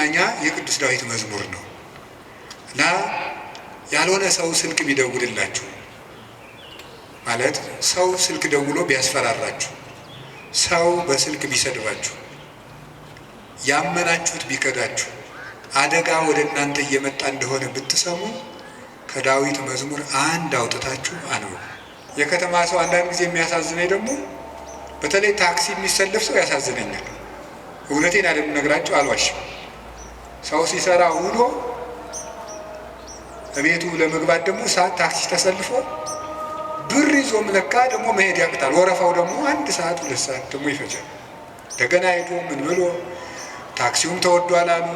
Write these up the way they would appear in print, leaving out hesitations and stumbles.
መዝናኛ የቅዱስ ዳዊት መዝሙር ነው እና ያልሆነ ሰው ስልክ ቢደውልላችሁ ማለት ሰው ስልክ ደውሎ ቢያስፈራራችሁ፣ ሰው በስልክ ቢሰድባችሁ፣ ያመናችሁት ቢከዳችሁ፣ አደጋ ወደ እናንተ እየመጣ እንደሆነ ብትሰሙ ከዳዊት መዝሙር አንድ አውጥታችሁ አንብቡ። የከተማ ሰው አንዳንድ ጊዜ የሚያሳዝነኝ ደግሞ በተለይ ታክሲ የሚሰለፍ ሰው ያሳዝነኛል። እውነቴን አይደለም ነግራችሁ አልዋሽም። ሰው ሲሰራ ውሎ ቤቱ ለመግባት ደግሞ ሰዓት ታክሲ ተሰልፎ ብር ይዞም ለካ ደግሞ መሄድ ያቅታል። ወረፋው ደግሞ 1 ሰዓት 2 ሰዓት ደግሞ ይፈጃል። እንደገና ሄዶ ምን ብሎ ታክሲውም ተወዷል አሉ።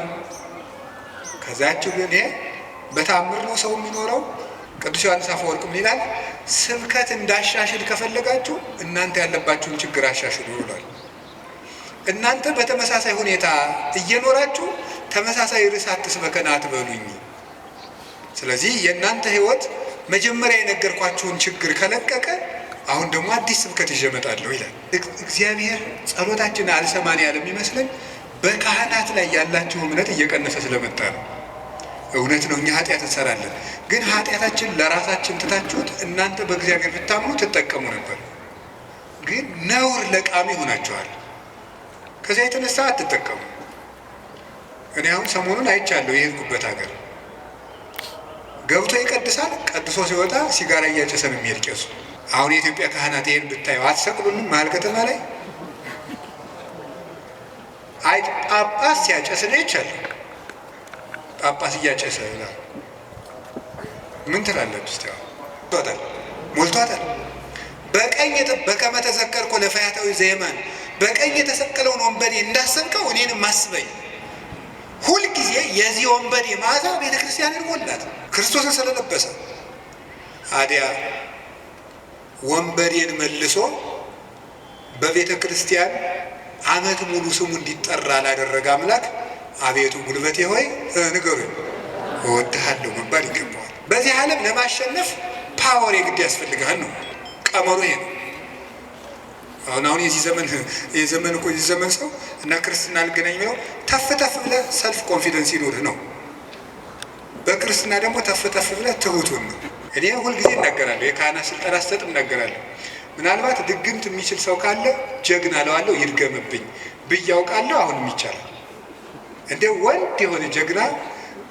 ከዛችሁ ግን ይሄ በታምር ነው ሰው የሚኖረው። ቅዱስ ዮሐንስ አፈወርቅ ምን ይላል? ስብከት እንዳሻሽል ከፈለጋችሁ እናንተ ያለባችሁን ችግር አሻሽሉ ይላል። እናንተ በተመሳሳይ ሁኔታ እየኖራችሁ ተመሳሳይ ርዕስ አትስበከን አትበሉኝ። ስለዚህ የእናንተ ህይወት መጀመሪያ የነገርኳችሁን ችግር ከለቀቀ አሁን ደግሞ አዲስ ስብከት ይዤ እመጣለሁ ይላል። እግዚአብሔር ጸሎታችን አልሰማን ያለ የሚመስለን በካህናት ላይ ያላችሁ እምነት እየቀነሰ ስለመጣ ነው። እውነት ነው፣ እኛ ኃጢአት እንሰራለን። ግን ኃጢአታችን ለራሳችን ትታችሁት እናንተ በእግዚአብሔር ብታምኑ ትጠቀሙ ነበር። ግን ነውር ለቃሚ ሆናችኋል። ከዚያ የተነሳ አትጠቀሙ። እኔ አሁን ሰሞኑን አይቻለሁ። የሄድኩበት ሀገር ገብቶ ይቀድሳል፣ ቀድሶ ሲወጣ ሲጋራ እያጨሰ ነው የሚሄድ ቄሱ። አሁን የኢትዮጵያ ካህናት ይሄን ብታየው አትሰቅሉንም? መሀል ከተማ ላይ አይ ጳጳስ ሲያጨስ ነው ይቻላል። ጳጳስ እያጨሰ ይላል። ምን ትላለች? እስቲ ቶታል ሞልቷታል። በቀኝ በከመ ተዘከርኮ ለፈያታዊ ዘየማን፣ በቀኝ የተሰቀለውን ወንበዴ እንዳሰብከው እኔንም አስበኝ። ሁልጊዜ የዚህ ወንበዴ መዓዛ ቤተ ክርስቲያንን ሞላት፣ ክርስቶስን ስለለበሰ። አዲያ ወንበዴን መልሶ በቤተ ክርስቲያን ዓመት ሙሉ ስሙ እንዲጠራ ላደረገ አምላክ አቤቱ ጉልበቴ ሆይ ንገሩኝ እወድሃለሁ መባል ይገባዋል። በዚህ ዓለም ለማሸነፍ ፓወር የግድ ያስፈልጋል ነው ቀመሩ። ይሄ ነው አሁን የዚህ ዘመን ሰው እና ክርስትና አልገናኝ ብለው ተፍ ብለህ ሰልፍ ኮንፊደንስ ይኖርህ ነው። በክርስትና ደግሞ ተፍ ብለህ ትሁቱን ነው። እኔ ሁልጊዜ እናገራለሁ፣ የካህናት ስልጠና ስሰጥ እናገራለሁ። ምናልባት ድግምት የሚችል ሰው ካለ ጀግና እለዋለሁ፣ ይድገምብኝ ብዬ አውቃለሁ። አሁንም ይቻላል። እንደ ወንድ የሆነ ጀግና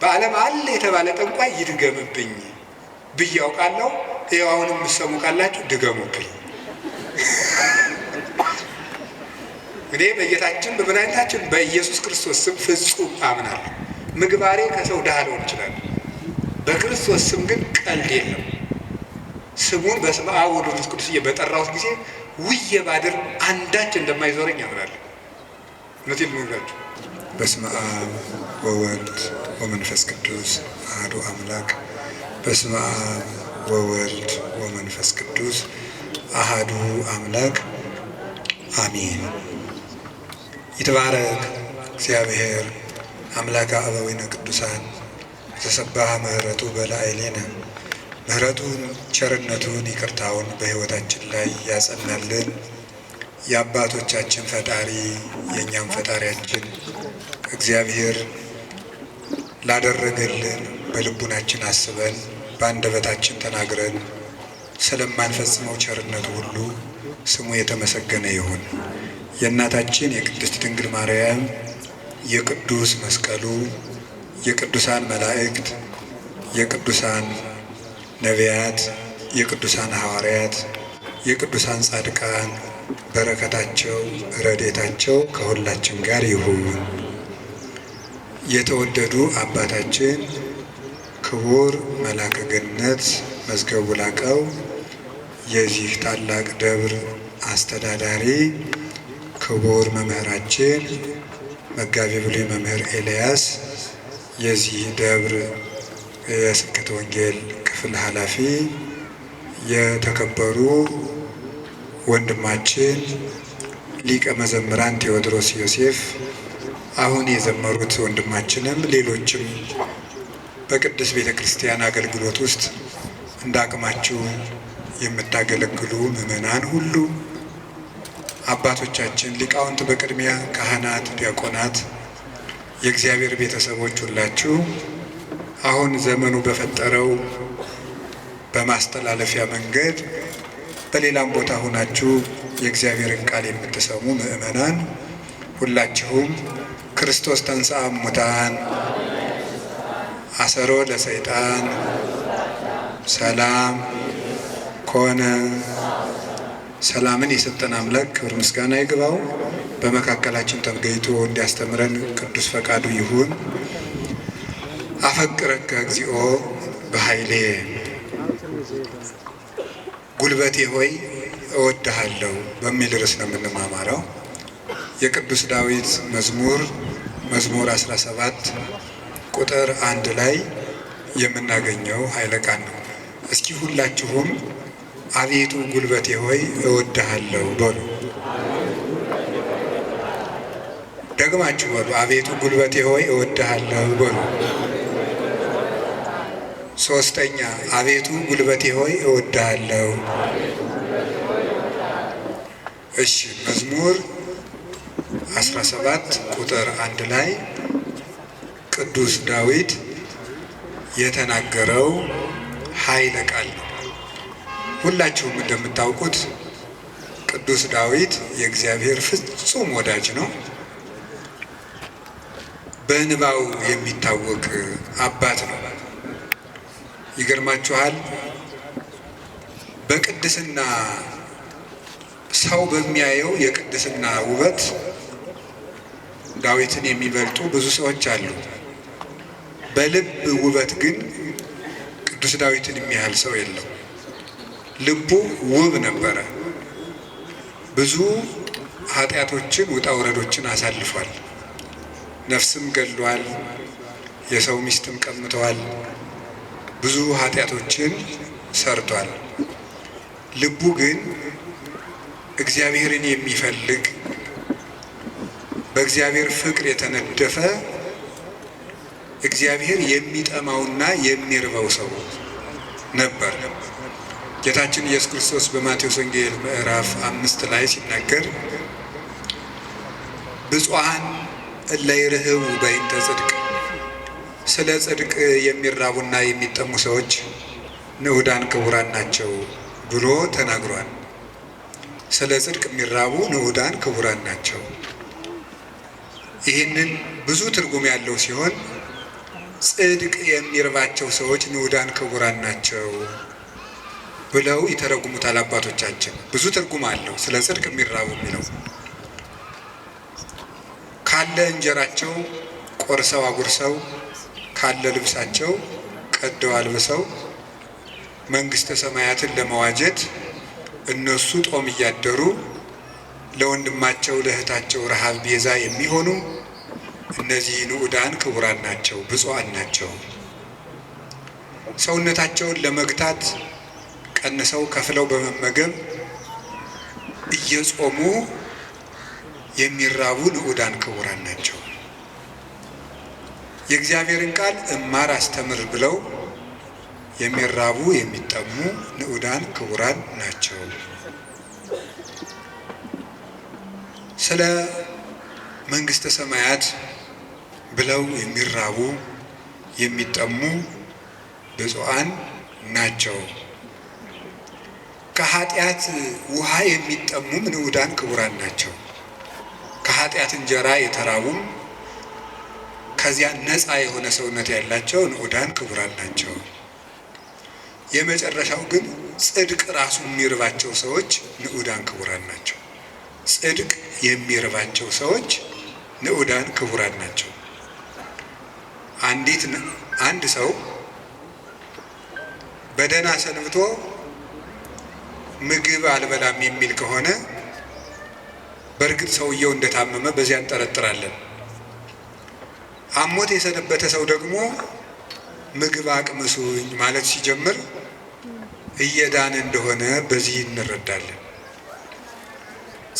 በዓለም አለ የተባለ ጠንቋይ ይድገምብኝ ብዬ አውቃለሁ። ይኸው አሁንም የምትሰሙ ካላችሁ ድገሙብኝ። እኔ በጌታችን በመድኃኒታችን በኢየሱስ ክርስቶስ ስም ፍጹም አምናለሁ። ምግባሬ ከሰው ድሃ ሊሆን ይችላል። በክርስቶስ ስም ግን ቀልድ የለም። ስሙን በስመ አብ ወወልድ ወመንፈስ ቅዱስ በጠራሁት ጊዜ ውዬ ባድር አንዳች እንደማይዞረኝ አምናለሁ። እውነቴን ልነግራችሁ። በስመ አብ ወወልድ ወመንፈስ ቅዱስ አሐዱ አምላክ። በስመ አብ ወወልድ ወመንፈስ ቅዱስ አሐዱ አምላክ አሜን። ይትባረክ እግዚአብሔር አምላከ አበዊነ ቅዱሳን ዘሰባህ ምሕረቱ በላዕሌነ። ምሕረቱን ቸርነቱን ይቅርታውን በሕይወታችን ላይ ያጸናልን የአባቶቻችን ፈጣሪ የእኛም ፈጣሪያችን እግዚአብሔር ላደረገልን በልቡናችን አስበን በአንደበታችን ተናግረን ስለማንፈጽመው ቸርነቱ ሁሉ ስሙ የተመሰገነ ይሁን። የእናታችን የቅድስት ድንግል ማርያም የቅዱስ መስቀሉ የቅዱሳን መላእክት የቅዱሳን ነቢያት የቅዱሳን ሐዋርያት የቅዱሳን ጻድቃን በረከታቸው ረድኤታቸው ከሁላችን ጋር ይሁን። የተወደዱ አባታችን ክቡር መላከ ገነት መዝገቡ ላቀው የዚህ ታላቅ ደብር አስተዳዳሪ፣ ክቡር መምህራችን መጋቤ ብሉይ መምህር ኤልያስ የዚህ ደብር የስብከተ ወንጌል ክፍል ኃላፊ፣ የተከበሩ ወንድማችን ሊቀ መዘምራን ቴዎድሮስ ዮሴፍ፣ አሁን የዘመሩት ወንድማችንም ሌሎችም በቅድስት ቤተ ክርስቲያን አገልግሎት ውስጥ እንደ አቅማችሁ የምታገለግሉ ምዕመናን ሁሉ፣ አባቶቻችን ሊቃውንት፣ በቅድሚያ ካህናት፣ ዲያቆናት፣ የእግዚአብሔር ቤተሰቦች ሁላችሁ አሁን ዘመኑ በፈጠረው በማስተላለፊያ መንገድ በሌላም ቦታ ሆናችሁ የእግዚአብሔርን ቃል የምትሰሙ ምእመናን ሁላችሁም ክርስቶስ ተንሥአ እሙታን አሰሮ ለሰይጣን ሰላም ኮነ። ሰላምን የሰጠን አምላክ ክብር ምስጋና ይግባው። በመካከላችን ተገኝቶ እንዲያስተምረን ቅዱስ ፈቃዱ ይሁን። አፈቅረከ እግዚኦ በኃይሌ፣ ጉልበቴ ሆይ እወድሃለሁ በሚል ርዕስ ነው የምንማማረው። የቅዱስ ዳዊት መዝሙር 17 ቁጥር 1 ላይ የምናገኘው ኃይለ ቃል ነው። እስኪ ሁላችሁም አቤቱ ጉልበቴ ሆይ እወድሃለሁ በሉ። ደግማችሁ በሉ። አቤቱ ጉልበቴ ሆይ እወድሃለሁ በሉ። ሶስተኛ አቤቱ ጉልበቴ ሆይ እወድሃለሁ። እሺ፣ መዝሙር 17 ቁጥር 1 ላይ ቅዱስ ዳዊት የተናገረው ኃይለ ቃል ነው። ሁላችሁም እንደምታውቁት ቅዱስ ዳዊት የእግዚአብሔር ፍጹም ወዳጅ ነው። በእንባው የሚታወቅ አባት ነው። ይገርማችኋል፣ በቅድስና ሰው በሚያየው የቅድስና ውበት ዳዊትን የሚበልጡ ብዙ ሰዎች አሉ። በልብ ውበት ግን ቅዱስ ዳዊትን የሚያህል ሰው የለም። ልቡ ውብ ነበረ። ብዙ ኃጢአቶችን ውጣ ውረዶችን አሳልፏል። ነፍስም ገድሏል። የሰው ሚስትም ቀምተዋል። ብዙ ኃጢአቶችን ሰርቷል። ልቡ ግን እግዚአብሔርን የሚፈልግ በእግዚአብሔር ፍቅር የተነደፈ እግዚአብሔር የሚጠማውና የሚርበው ሰው ነበር። ጌታችን ኢየሱስ ክርስቶስ በማቴዎስ ወንጌል ምዕራፍ 5 ላይ ሲናገር ብፁዓን እለ ይርህቡ በእንተ ጽድቅ፣ ስለ ጽድቅ የሚራቡና የሚጠሙ ሰዎች ንዑዳን ክቡራን ናቸው ብሎ ተናግሯል። ስለ ጽድቅ የሚራቡ ንዑዳን ክቡራን ናቸው። ይህንን ብዙ ትርጉም ያለው ሲሆን ጽድቅ የሚርባቸው ሰዎች ንዑዳን ክቡራን ናቸው ብለው ይተረጉሙታል አባቶቻችን። ብዙ ትርጉም አለው ስለ ጽድቅ የሚራቡ የሚለው። ካለ እንጀራቸው ቆርሰው አጉርሰው፣ ካለ ልብሳቸው ቀደው አልብሰው መንግሥተ ሰማያትን ለመዋጀት እነሱ ጦም እያደሩ ለወንድማቸው ለእህታቸው ረሃብ ቤዛ የሚሆኑ እነዚህ ንዑዳን ክቡራን ናቸው፣ ብፁዓን ናቸው። ሰውነታቸውን ለመግታት ቀንሰው ከፍለው በመመገብ እየጾሙ የሚራቡ ንዑዳን ክቡራን ናቸው። የእግዚአብሔርን ቃል እማር አስተምር ብለው የሚራቡ የሚጠሙ ንዑዳን ክቡራን ናቸው። ስለ መንግሥተ ሰማያት ብለው የሚራቡ የሚጠሙ ብፁዓን ናቸው። ከኃጢአት ውሃ የሚጠሙም ንዑዳን ክቡራን ናቸው። ከኃጢአት እንጀራ የተራቡም ከዚያ ነፃ የሆነ ሰውነት ያላቸው ንዑዳን ክቡራን ናቸው። የመጨረሻው ግን ጽድቅ ራሱ የሚርባቸው ሰዎች ንዑዳን ክቡራን ናቸው። ጽድቅ የሚርባቸው ሰዎች ንዑዳን ክቡራን ናቸው። አንድ ሰው በደህና ሰንብቶ ምግብ አልበላም የሚል ከሆነ በእርግጥ ሰውየው እንደታመመ በዚያ እንጠረጥራለን። አሞት የሰነበተ ሰው ደግሞ ምግብ አቅምሱኝ ማለት ሲጀምር እየዳነ እንደሆነ በዚህ እንረዳለን።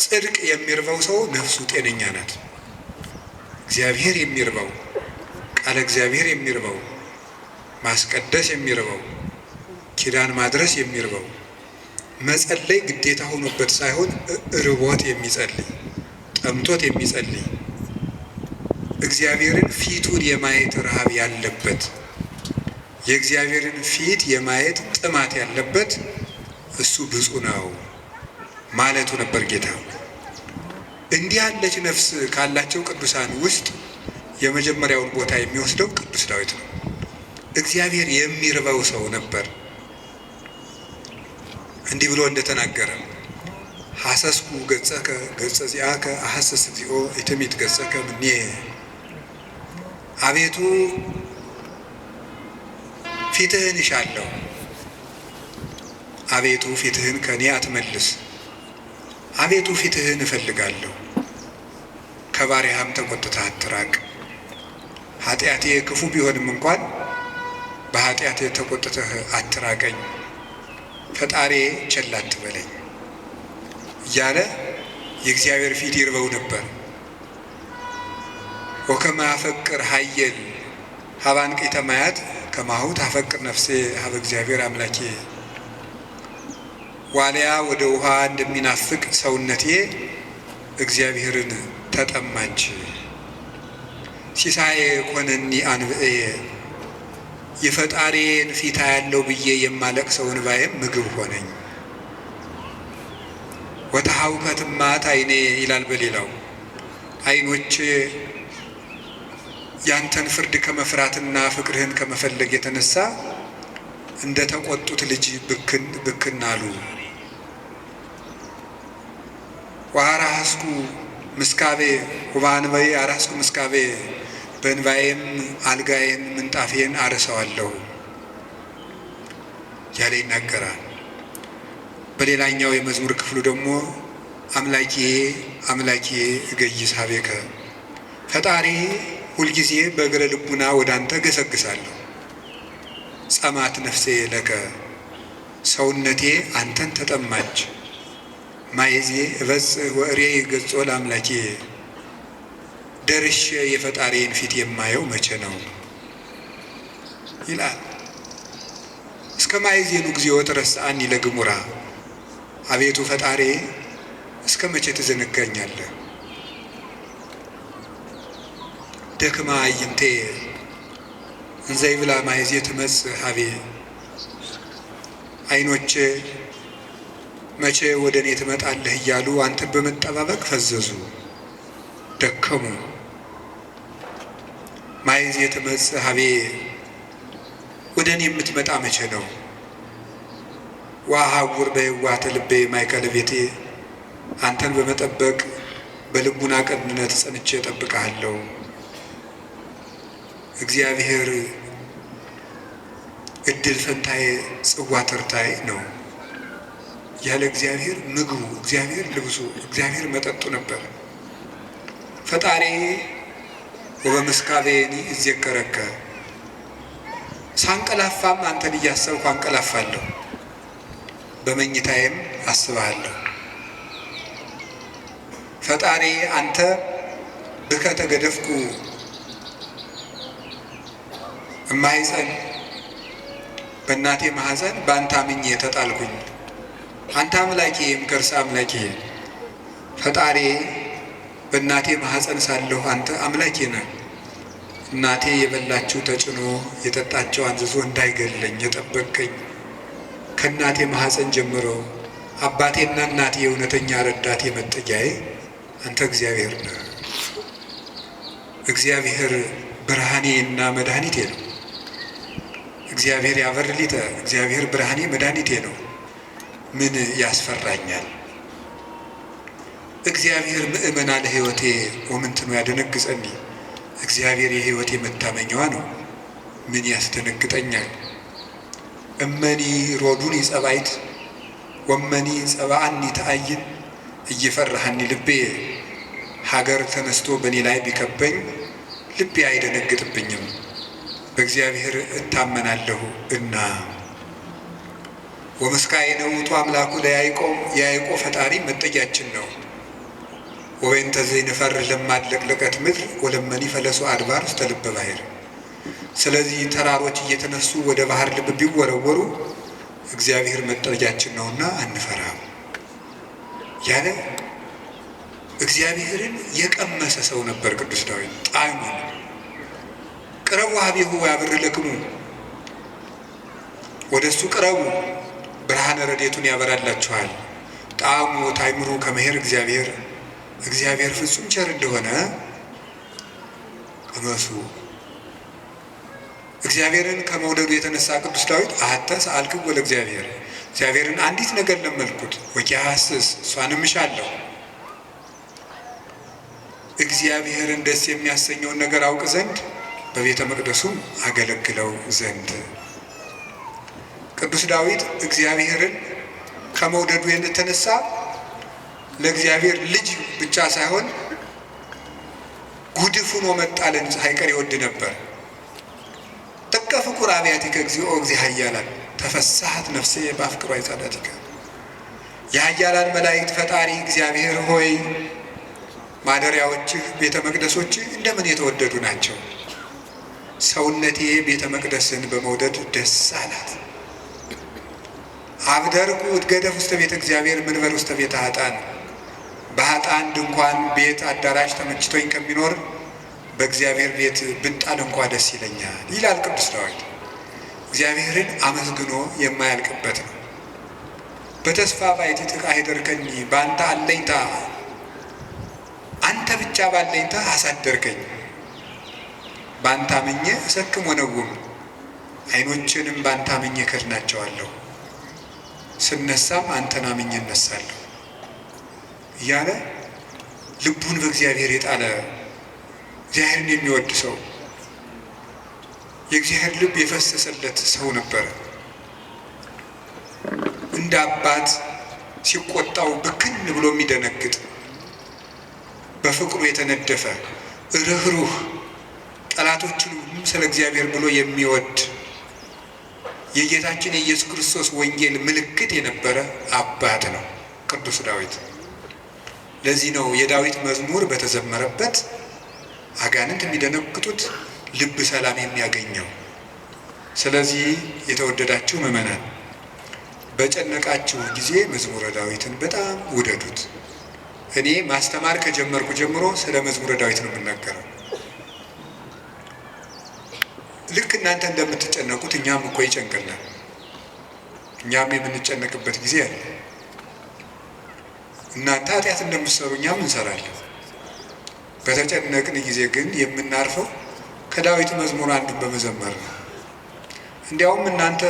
ጽድቅ የሚርበው ሰው ነፍሱ ጤነኛ ናት። እግዚአብሔር የሚርበው፣ ቃለ እግዚአብሔር የሚርበው፣ ማስቀደስ የሚርበው፣ ኪዳን ማድረስ የሚርበው፣ መጸለይ ግዴታ ሆኖበት ሳይሆን ርቦት የሚጸልይ፣ ጠምቶት የሚጸልይ፣ እግዚአብሔርን ፊቱን የማየት ረሃብ ያለበት የእግዚአብሔርን ፊት የማየት ጥማት ያለበት እሱ ብፁዕ ነው ማለቱ ነበር ጌታ። እንዲህ ያለች ነፍስ ካላቸው ቅዱሳን ውስጥ የመጀመሪያውን ቦታ የሚወስደው ቅዱስ ዳዊት ነው። እግዚአብሔር የሚርበው ሰው ነበር። እንዲህ ብሎ እንደተናገረ ሐሰስኩ ገጸከ ገጸ ዚአከ አሐሰስ እግዚኦ ኢትሚት ገጸከ ምኔ። አቤቱ ፊትህን እሻለሁ፣ አቤቱ ፊትህን ከኔ አትመልስ። አቤቱ ፊትህን እፈልጋለሁ፣ ከባሪያህም ተቆጥተህ አትራቅ። ኃጢአቴ ክፉ ቢሆንም እንኳን በኃጢአቴ ተቆጥተህ አትራቀኝ። ፈጣሪ ቸል አትበለኝ እያለ የእግዚአብሔር ፊት ይርበው ነበር። ወከመ አፈቅር ኃየል ሀበ አንቅዕተ ማያት ከማሁ ታፈቅር ነፍሴ ሀበ እግዚአብሔር አምላኬ። ዋልያ ወደ ውሃ እንደሚናፍቅ ሰውነቴ እግዚአብሔርን ተጠማች። ሲሳዬ ኮነኒ አንብዕየ የፈጣሪን ፊት ያለው ብዬ የማለቅሰው እንባዬም ምግብ ሆነኝ። ወተሐውከት እማት ዓይኔ ይላል በሌላው ዓይኖች ያንተን ፍርድ ከመፍራትና ፍቅርህን ከመፈለግ የተነሳ እንደ ተቆጡት ልጅ ብክን ብክን አሉ። ወአራስኩ ምስካቤ ወበአንባዬ አራስኩ ምስካቤ በእንባዬም አልጋዬን ምንጣፌን አርሰዋለሁ ያለ ይናገራል። በሌላኛው የመዝሙር ክፍሉ ደግሞ አምላኬ አምላኬ እገይስ ሀቤከ ፈጣሪ ሁልጊዜ በእግረ ልቡና ወደ አንተ ገሰግሳለሁ። ጸማት ነፍሴ ለከ ሰውነቴ አንተን ተጠማች። ማየዜ እበጽሕ ወእሬይ ገጾ ለአምላኬ ደርሼ የፈጣሪን ፊት የማየው መቼ ነው ይላል። እስከ ማየዜኑ ጊዜው ትረስዓኒ ለግሙራ አቤቱ ፈጣሪ እስከ መቼ ትዘነጋኛለህ? ደክማ አይንቴ እንዘ ይብላ ማየዜ ትመጽእ ሀቤ ዓይኖቼ መቼ ወደ እኔ ትመጣለህ እያሉ አንተን በመጠባበቅ ፈዘዙ ደከሙ። ማየዜ ትመጽእ ሀቤ ወደ እኔ የምትመጣ መቼ ነው? ወአሐውር በየዋህተ ልቤ ማእከለ ቤቴ አንተን በመጠበቅ በልቡና ቅንነት ጸንቼ እጠብቅሃለሁ። እግዚአብሔር እድል ፈንታዬ ጽዋ ተርታዬ ነው ያለ እግዚአብሔር ምግቡ፣ እግዚአብሔር ልብሱ፣ እግዚአብሔር መጠጡ ነበር። ፈጣሪ ወበምስካቤኒ እዜከረከ ሳንቀላፋም አንተን እያሰብኩ አንቀላፋለሁ፣ በመኝታዬም አስብሃለሁ። ፈጣሪ አንተ ብከ ተገደፍኩ እማይጸን በእናቴ ማህፀን በአንተ አምኜ ተጣልኩኝ። አንተ አምላኬ የምከርስ አምላኬ ፈጣሪ በእናቴ ማህፀን ሳለሁ አንተ አምላኬ ነህ። እናቴ የበላችው ተጭኖ የጠጣቸው አንዝዞ እንዳይገለኝ የጠበቅከኝ ከእናቴ ማህፀን ጀምሮ አባቴና እናቴ የእውነተኛ ረዳቴ መጠጊያዬ አንተ እግዚአብሔር ነህ። እግዚአብሔር ብርሃኔ እና መድኃኒቴ ነው። እግዚአብሔር ያበርሊተ እግዚአብሔር ብርሃኔ መድኃኒቴ ነው። ምን ያስፈራኛል? እግዚአብሔር ምእመና ለሕይወቴ ወምንትኑ ያደነግጸኒ እግዚአብሔር የሕይወቴ መታመኛዋ ነው። ምን ያስደነግጠኛል? እመኒ ሮዱኒ ጸባይት ወመኒ ጸባአኒ ተአይን እየፈራሃኒ ልቤ ሀገር ተነስቶ በእኔ ላይ ቢከበኝ ልቤ አይደነግጥብኝም፣ በእግዚአብሔር እታመናለሁ እና። ወምስካየ ውእቱ አምላኩ ለያዕቆብ የያዕቆብ ፈጣሪ መጠጊያችን ነው። ወበእንተ ዘይንፈርህ ለማድለቅለቀት ምድር ወለመኒ ፈለሱ አድባር ውስተ ልበ ባሕር። ስለዚህ ተራሮች እየተነሱ ወደ ባህር ልብ ቢወረወሩ እግዚአብሔር መጠጊያችን ነውና አንፈራም ያለ እግዚአብሔርን የቀመሰ ሰው ነበር ቅዱስ ዳዊት። ጣዕሙን ቅረቡ ሀቤሁ ያብር ለክሙ፣ ወደ እሱ ቅረቡ ብርሃነ ረድኤቱን ያበራላችኋል። ጣዕሙ ታይምሩ ከመሄር እግዚአብሔር ፍጹም ቸር እንደሆነ እመሱ። እግዚአብሔርን ከመውደዱ የተነሳ ቅዱስ ዳዊት አሐተ ሰአልክዎ ለእግዚአብሔር፣ እግዚአብሔርን አንዲት ነገር ለመልኩት ወኪሐስስ እሷንም እሻለሁ፣ እግዚአብሔርን ደስ የሚያሰኘውን ነገር አውቅ ዘንድ በቤተ መቅደሱም አገለግለው ዘንድ። ቅዱስ ዳዊት እግዚአብሔርን ከመውደዱ የተነሳ ለእግዚአብሔር ልጅ ብቻ ሳይሆን ጉድፍ ሆኖ መጣልን ሳይቀር ይወድ ነበር። ጥቀ ፍቁር አብያቲከ እግዚኦ እግዚእ ኃያላን ተፈሳሐት ነፍሴ በአፍቅሮ ጸላቲከ። የኃያላን መላእክት ፈጣሪ እግዚአብሔር ሆይ ማደሪያዎችህ ቤተ መቅደሶችህ እንደምን የተወደዱ ናቸው። ሰውነቴ ቤተ መቅደስን በመውደድ ደስ አላት። አብደርኩ እትገደፍ ውስተ ቤተ እግዚአብሔር ምንበር ውስተ ቤተ ኃጥአን። በኃጥአን ድንኳን ቤት አዳራሽ ተመችቶኝ ከሚኖር በእግዚአብሔር ቤት ብጣል እንኳ ደስ ይለኛል ይላል ቅዱስ ዳዊት። እግዚአብሔርን አመስግኖ የማያልቅበት ነው። በተስፋ ባሕቲትከ አኅደርከኒ፣ በአንተ አለኝታ አንተ ብቻ ባለኝታ አሳደርከኝ። በአንተ አምኜ እሰክም ወነውም፣ ዓይኖችንም በአንተ አምኜ እከድናቸዋለሁ። ስነሳም አንተን አምኜ እነሳለሁ እያለ ልቡን በእግዚአብሔር የጣለ እግዚአብሔርን የሚወድ ሰው፣ የእግዚአብሔር ልብ የፈሰሰለት ሰው ነበረ። እንደ አባት ሲቆጣው ብክን ብሎ የሚደነግጥ፣ በፍቅሩ የተነደፈ ርኅሩህ፣ ጠላቶችን ስለ እግዚአብሔር ብሎ የሚወድ የጌታችን የኢየሱስ ክርስቶስ ወንጌል ምልክት የነበረ አባት ነው ቅዱስ ዳዊት። ለዚህ ነው የዳዊት መዝሙር በተዘመረበት አጋንንት የሚደነግጡት፣ ልብ ሰላም የሚያገኘው። ስለዚህ የተወደዳችሁ ምእመናን በጨነቃችሁ ጊዜ መዝሙረ ዳዊትን በጣም ውደዱት። እኔ ማስተማር ከጀመርኩ ጀምሮ ስለ መዝሙረ ዳዊት ነው የምናገረው። ልክ እናንተ እንደምትጨነቁት እኛም እኮ ይጨንቀናል። እኛም የምንጨነቅበት ጊዜ አለ። እናንተ ኃጢአት እንደምትሰሩ እኛም እንሰራለን። በተጨነቅን ጊዜ ግን የምናርፈው ከዳዊት መዝሙር አንዱን በመዘመር ነው። እንዲያውም እናንተ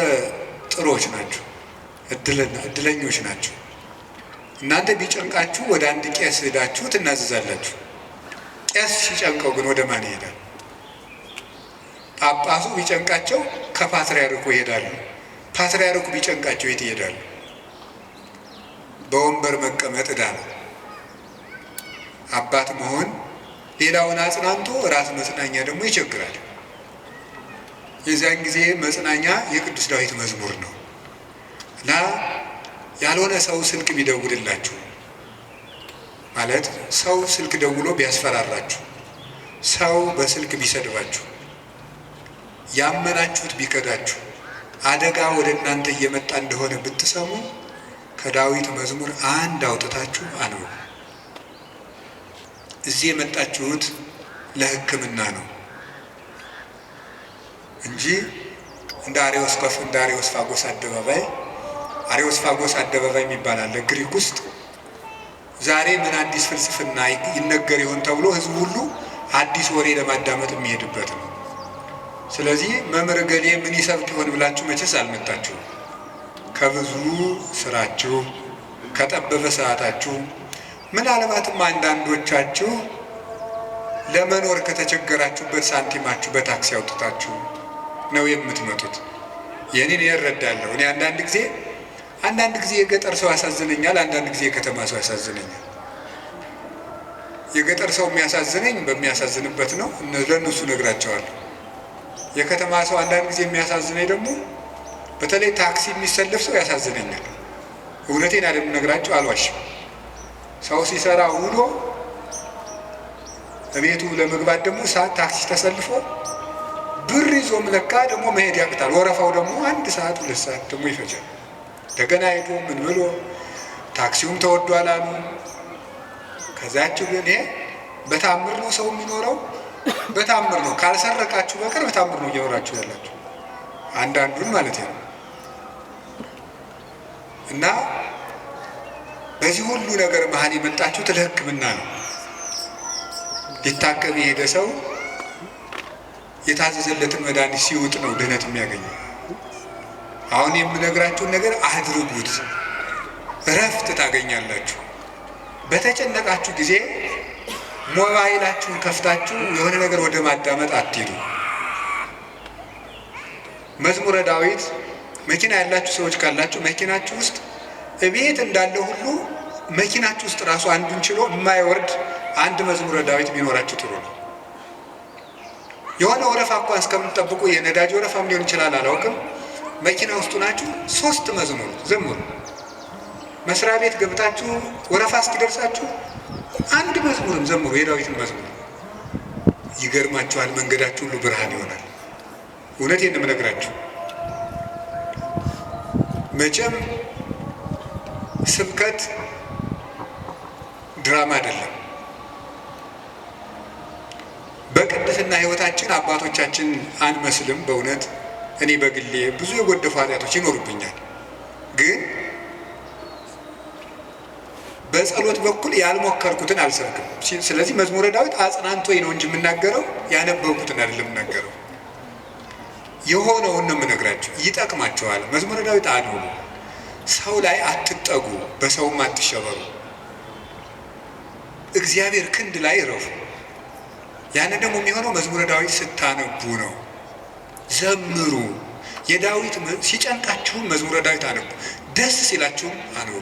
ጥሮች ናችሁ፣ እድለኞች ናችሁ። እናንተ ቢጨንቃችሁ ወደ አንድ ቄስ ሄዳችሁ ትናዘዛላችሁ። ቄስ ሲጨንቀው ግን ወደ ማን ይሄዳል? ጳጳሱ ቢጨንቃቸው ከፓትርያርኩ ይሄዳሉ። ፓትርያርኩ ቢጨንቃቸው የት ይሄዳሉ? በወንበር መቀመጥ ዕዳ ነው። አባት መሆን ሌላውን አጽናንቶ ራስ መጽናኛ ደግሞ ይቸግራል። የዚያን ጊዜ መጽናኛ የቅዱስ ዳዊት መዝሙር ነው እና ያልሆነ ሰው ስልክ ቢደውልላችሁ ማለት ሰው ስልክ ደውሎ ቢያስፈራራችሁ፣ ሰው በስልክ ቢሰድባችሁ፣ ያመናችሁት ቢከዳችሁ፣ አደጋ ወደ እናንተ እየመጣ እንደሆነ ብትሰሙ ከዳዊት መዝሙር አንድ አውጥታችሁ አንብቡ። እዚህ የመጣችሁት ለሕክምና ነው እንጂ እንደ አሬዎስፋጎስ አደባባይ የሚባል አለ ግሪክ ውስጥ። ዛሬ ምን አዲስ ፍልስፍና ይነገር ይሆን ተብሎ ህዝቡ ሁሉ አዲስ ወሬ ለማዳመጥ የሚሄድበት ነው። ስለዚህ መምህር ገሌ ምን ይሰብክ ይሆን ብላችሁ መቼስ አልመጣችሁ። ከብዙ ስራችሁ፣ ከጠበበ ሰዓታችሁ፣ ምናልባትም አንዳንዶቻችሁ ለመኖር ከተቸገራችሁበት ሳንቲማችሁ በታክሲ አውጥታችሁ ነው የምትመጡት። የኔን እረዳለሁ። እኔ አንዳንድ ጊዜ የገጠር ሰው ያሳዝነኛል፣ አንዳንድ ጊዜ የከተማ ሰው ያሳዝነኛል። የገጠር ሰው የሚያሳዝነኝ በሚያሳዝንበት ነው፣ ለእነሱ ነግራቸዋለሁ። የከተማ ሰው አንዳንድ ጊዜ የሚያሳዝነኝ ደግሞ በተለይ ታክሲ የሚሰለፍ ሰው ያሳዝነኛል። እውነቴን አለምነግራቸው አልዋሽም። ሰው ሲሰራ ውሎ በቤቱ ለመግባት ደግሞ ሰዓት ታክሲ ተሰልፎ ብር ይዞም ለካ ደግሞ መሄድ ያቅታል። ወረፋው ደግሞ 1 ሰዓት 2 ሰዓት ደግሞ ይፈጃል። እንደገና ሄዶ ምን ብሎ ታክሲውም ተወዷል አሉ። ከዛችሁ ግን ይሄ በታምር ነው ሰው የሚኖረው፣ በታምር ነው። ካልሰረቃችሁ በቀር በታምር ነው እየኖራችሁ ያላችሁ አንዳንዱን ማለት ነው። እና በዚህ ሁሉ ነገር መሀል የመጣችሁት ለሕክምና ነው። ሊታከም የሄደ ሰው የታዘዘለትን መድኃኒት ሲውጥ ነው ድህነት የሚያገኘው። አሁን የምነግራችሁን ነገር አድርጉት፣ እረፍት ታገኛላችሁ። በተጨነቃችሁ ጊዜ ሞባይላችሁን ከፍታችሁ የሆነ ነገር ወደ ማዳመጥ አትሄዱ። መዝሙረ ዳዊት መኪና ያላችሁ ሰዎች ካላችሁ መኪናችሁ ውስጥ እቤት እንዳለ ሁሉ መኪናችሁ ውስጥ ራሱ አንዱን ችሎ የማይወርድ አንድ መዝሙረ ዳዊት ቢኖራችሁ ጥሩ ነው። የሆነ ወረፋ እንኳን እስከምትጠብቁ የነዳጅ ወረፋም ሊሆን ይችላል አላውቅም። መኪና ውስጡ ናችሁ 3 መዝሙር ዘምሩ። መስሪያ ቤት ገብታችሁ ወረፋ እስኪደርሳችሁ አንድ መዝሙርም ዘምሩ፣ የዳዊትን መዝሙር። ይገርማችኋል፣ መንገዳችሁ ሁሉ ብርሃን ይሆናል። እውነቴን ነው የምነግራችሁ። መቼም ስብከት ድራማ አይደለም። በቅድስና ሕይወታችን አባቶቻችን አንመስልም። በእውነት እኔ በግሌ ብዙ የጎደፉ ኃጢአቶች ይኖሩብኛል። ግን በጸሎት በኩል ያልሞከርኩትን አልሰብክም። ስለዚህ መዝሙረ ዳዊት አጽናንቶኝ ነው እንጂ የምናገረው ያነበብኩትን አይደለም የምናገረው። የሆነውን ነው የምነግራችሁ። ይጠቅማችኋል። መዝሙረ ዳዊት አንብቡ። ሰው ላይ አትጠጉ፣ በሰውም አትሸበሩ። እግዚአብሔር ክንድ ላይ እረፉ። ያን ደግሞ የሚሆነው መዝሙረ ዳዊት ስታነቡ ነው። ዘምሩ። የዳዊት ሲጨንቃችሁም መዝሙረ ዳዊት አነቡ፣ ደስ ሲላችሁም አንብቡ።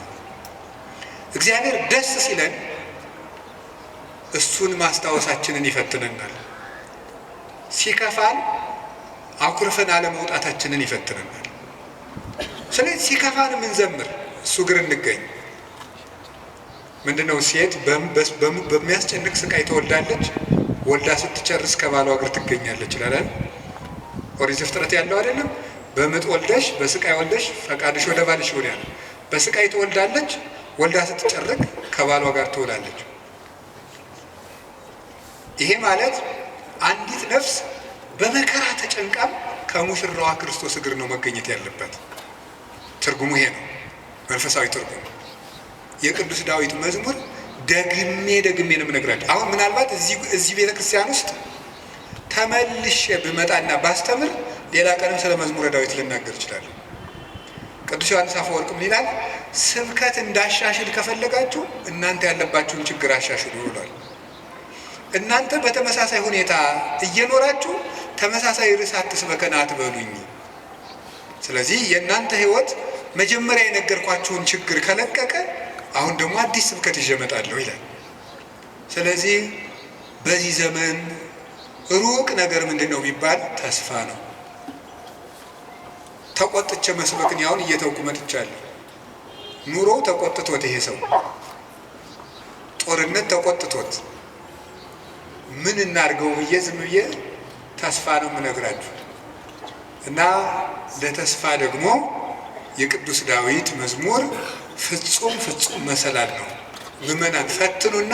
እግዚአብሔር ደስ ሲለን እሱን ማስታወሳችንን ይፈትነናል። ሲከፋን አኩርፈን አለመውጣታችንን ይፈትነናል። ስለዚህ ሲከፋን የምንዘምር እሱ እግር እንገኝ። ምንድነው ሴት በሚያስጨንቅ ስቃይ ትወልዳለች፣ ወልዳ ስትጨርስ ከባሏ እግር ትገኛለች ይላል ኦሪት ዘፍጥረት ያለው አይደለም? በምጥ ወልደሽ በስቃይ ወልደሽ ፈቃድሽ ወደ ባልሽ ይሆናል። በስቃይ ትወልዳለች፣ ወልዳ ስትጨርቅ ከባሏ ጋር ትውላለች። ይሄ ማለት አንዲት ነፍስ በመከራ ተጨንቃም ከሙሽራዋ ክርስቶስ እግር ነው መገኘት ያለበት። ትርጉሙ ይሄ ነው፣ መንፈሳዊ ትርጉሙ። የቅዱስ ዳዊት መዝሙር ደግሜ ነው የምነግራቸው። አሁን ምናልባት እዚህ ቤተክርስቲያን ውስጥ ተመልሼ ብመጣና ባስተምር ሌላ ቀንም ስለ መዝሙረ ዳዊት ልናገር እችላለሁ። ቅዱስ ዮሐንስ አፈወርቅ ምን ይላል? ስብከት እንዳሻሽል ከፈለጋችሁ እናንተ ያለባችሁን ችግር አሻሽሉ ይላል። እናንተ በተመሳሳይ ሁኔታ እየኖራችሁ ተመሳሳይ ርዕስ አትስበከን አትበሉኝ። ስለዚህ የእናንተ ሕይወት መጀመሪያ የነገርኳችሁን ችግር ከለቀቀ አሁን ደግሞ አዲስ ስብከት ይዤ እመጣለሁ ይላል። ስለዚህ በዚህ ዘመን ሩቅ ነገር ምንድን ነው ቢባል ተስፋ ነው። ተቆጥቼ መስበክን ያሁን እየተውኩ መጥቻለሁ። ኑሮ ተቆጥቶት ይሄ ሰው ጦርነት ተቆጥቶት ምን እናድርገው ብዬ ዝም ብዬ ተስፋ ነው የምነግራችሁ። እና ለተስፋ ደግሞ የቅዱስ ዳዊት መዝሙር ፍጹም መሰላል ነው። ምዕመናን ፈትኑና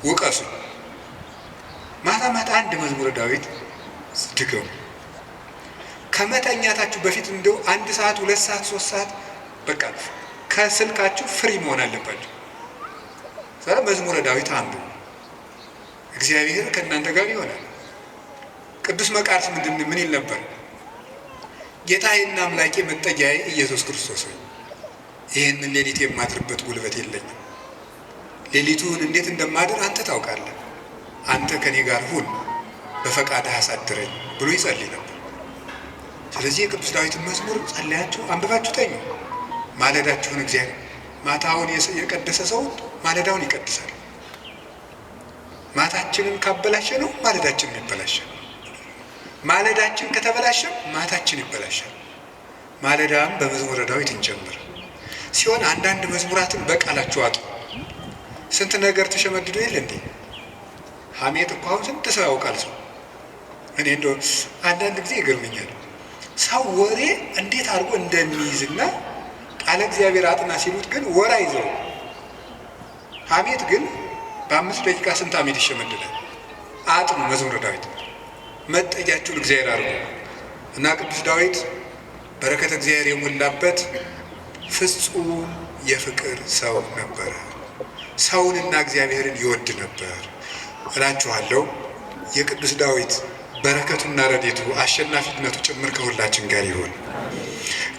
ውቀሱ። ማታ ማታ አንድ መዝሙረ ዳዊት ድገሙ። ከመተኛታችሁ በፊት እንደው 1 ሰዓት 2 ሰዓት 3 ሰዓት በቃ ከስልካችሁ ፍሪ መሆን አለባችሁ። ስለዚህ መዝሙረ ዳዊት አንብቡ። እግዚአብሔር ከእናንተ ጋር ይሆናል። ቅዱስ መቃርስ ምን ይል ነበር? ጌታዬና አምላኬ መጠጊያዬ ኢየሱስ ክርስቶስ ሆይ ይህንን ሌሊት የማድርበት ጉልበት የለኝም። ሌሊቱን እንዴት እንደማድር አንተ ታውቃለህ። አንተ ከኔ ጋር ሁን፣ በፈቃድህ አሳድረኝ ብሎ ይጸልይ ነበር። ስለዚህ የቅዱስ ዳዊትን መዝሙር ጸልያችሁ አንብባችሁ ተኙ። ማለዳችሁን እግዚአብሔር ማታውን የቀደሰ ሰው ማለዳውን ይቀድሳል። ማታችንን ካበላሸ ነው ማለዳችንን ይበላሻል። ማለዳችን ከተበላሸ ማታችን ይበላሻል። ማለዳም በመዝሙረ ዳዊት እንጀምር ሲሆን አንዳንድ መዝሙራትን በቃላችሁ አጡ። ስንት ነገር ተሸመድዶ የለ እንዴ? ሐሜት እኮ አሁን ስንት ሰው ያውቃል ሰው። እኔ እንደው አንዳንድ ጊዜ ይገርመኛል ሰው ወሬ እንዴት አድርጎ እንደሚይዝና ቃለ እግዚአብሔር አጥና ሲሉት ግን ወራ ይዘው ሐሜት ግን በ5 ደቂቃ ስንት ሐሜት ይሸመድዳል? አጥኑ መዝሙረ ዳዊት መጠጊያችሁን እግዚአብሔር አድርጉ እና ቅዱስ ዳዊት በረከተ እግዚአብሔር የሞላበት ፍጹም የፍቅር ሰው ነበረ። ሰውንና እግዚአብሔርን ይወድ ነበር እላችኋለሁ። የቅዱስ ዳዊት በረከቱና ረድኤቱ አሸናፊነቱ ጭምር ከሁላችን ጋር ይሁን።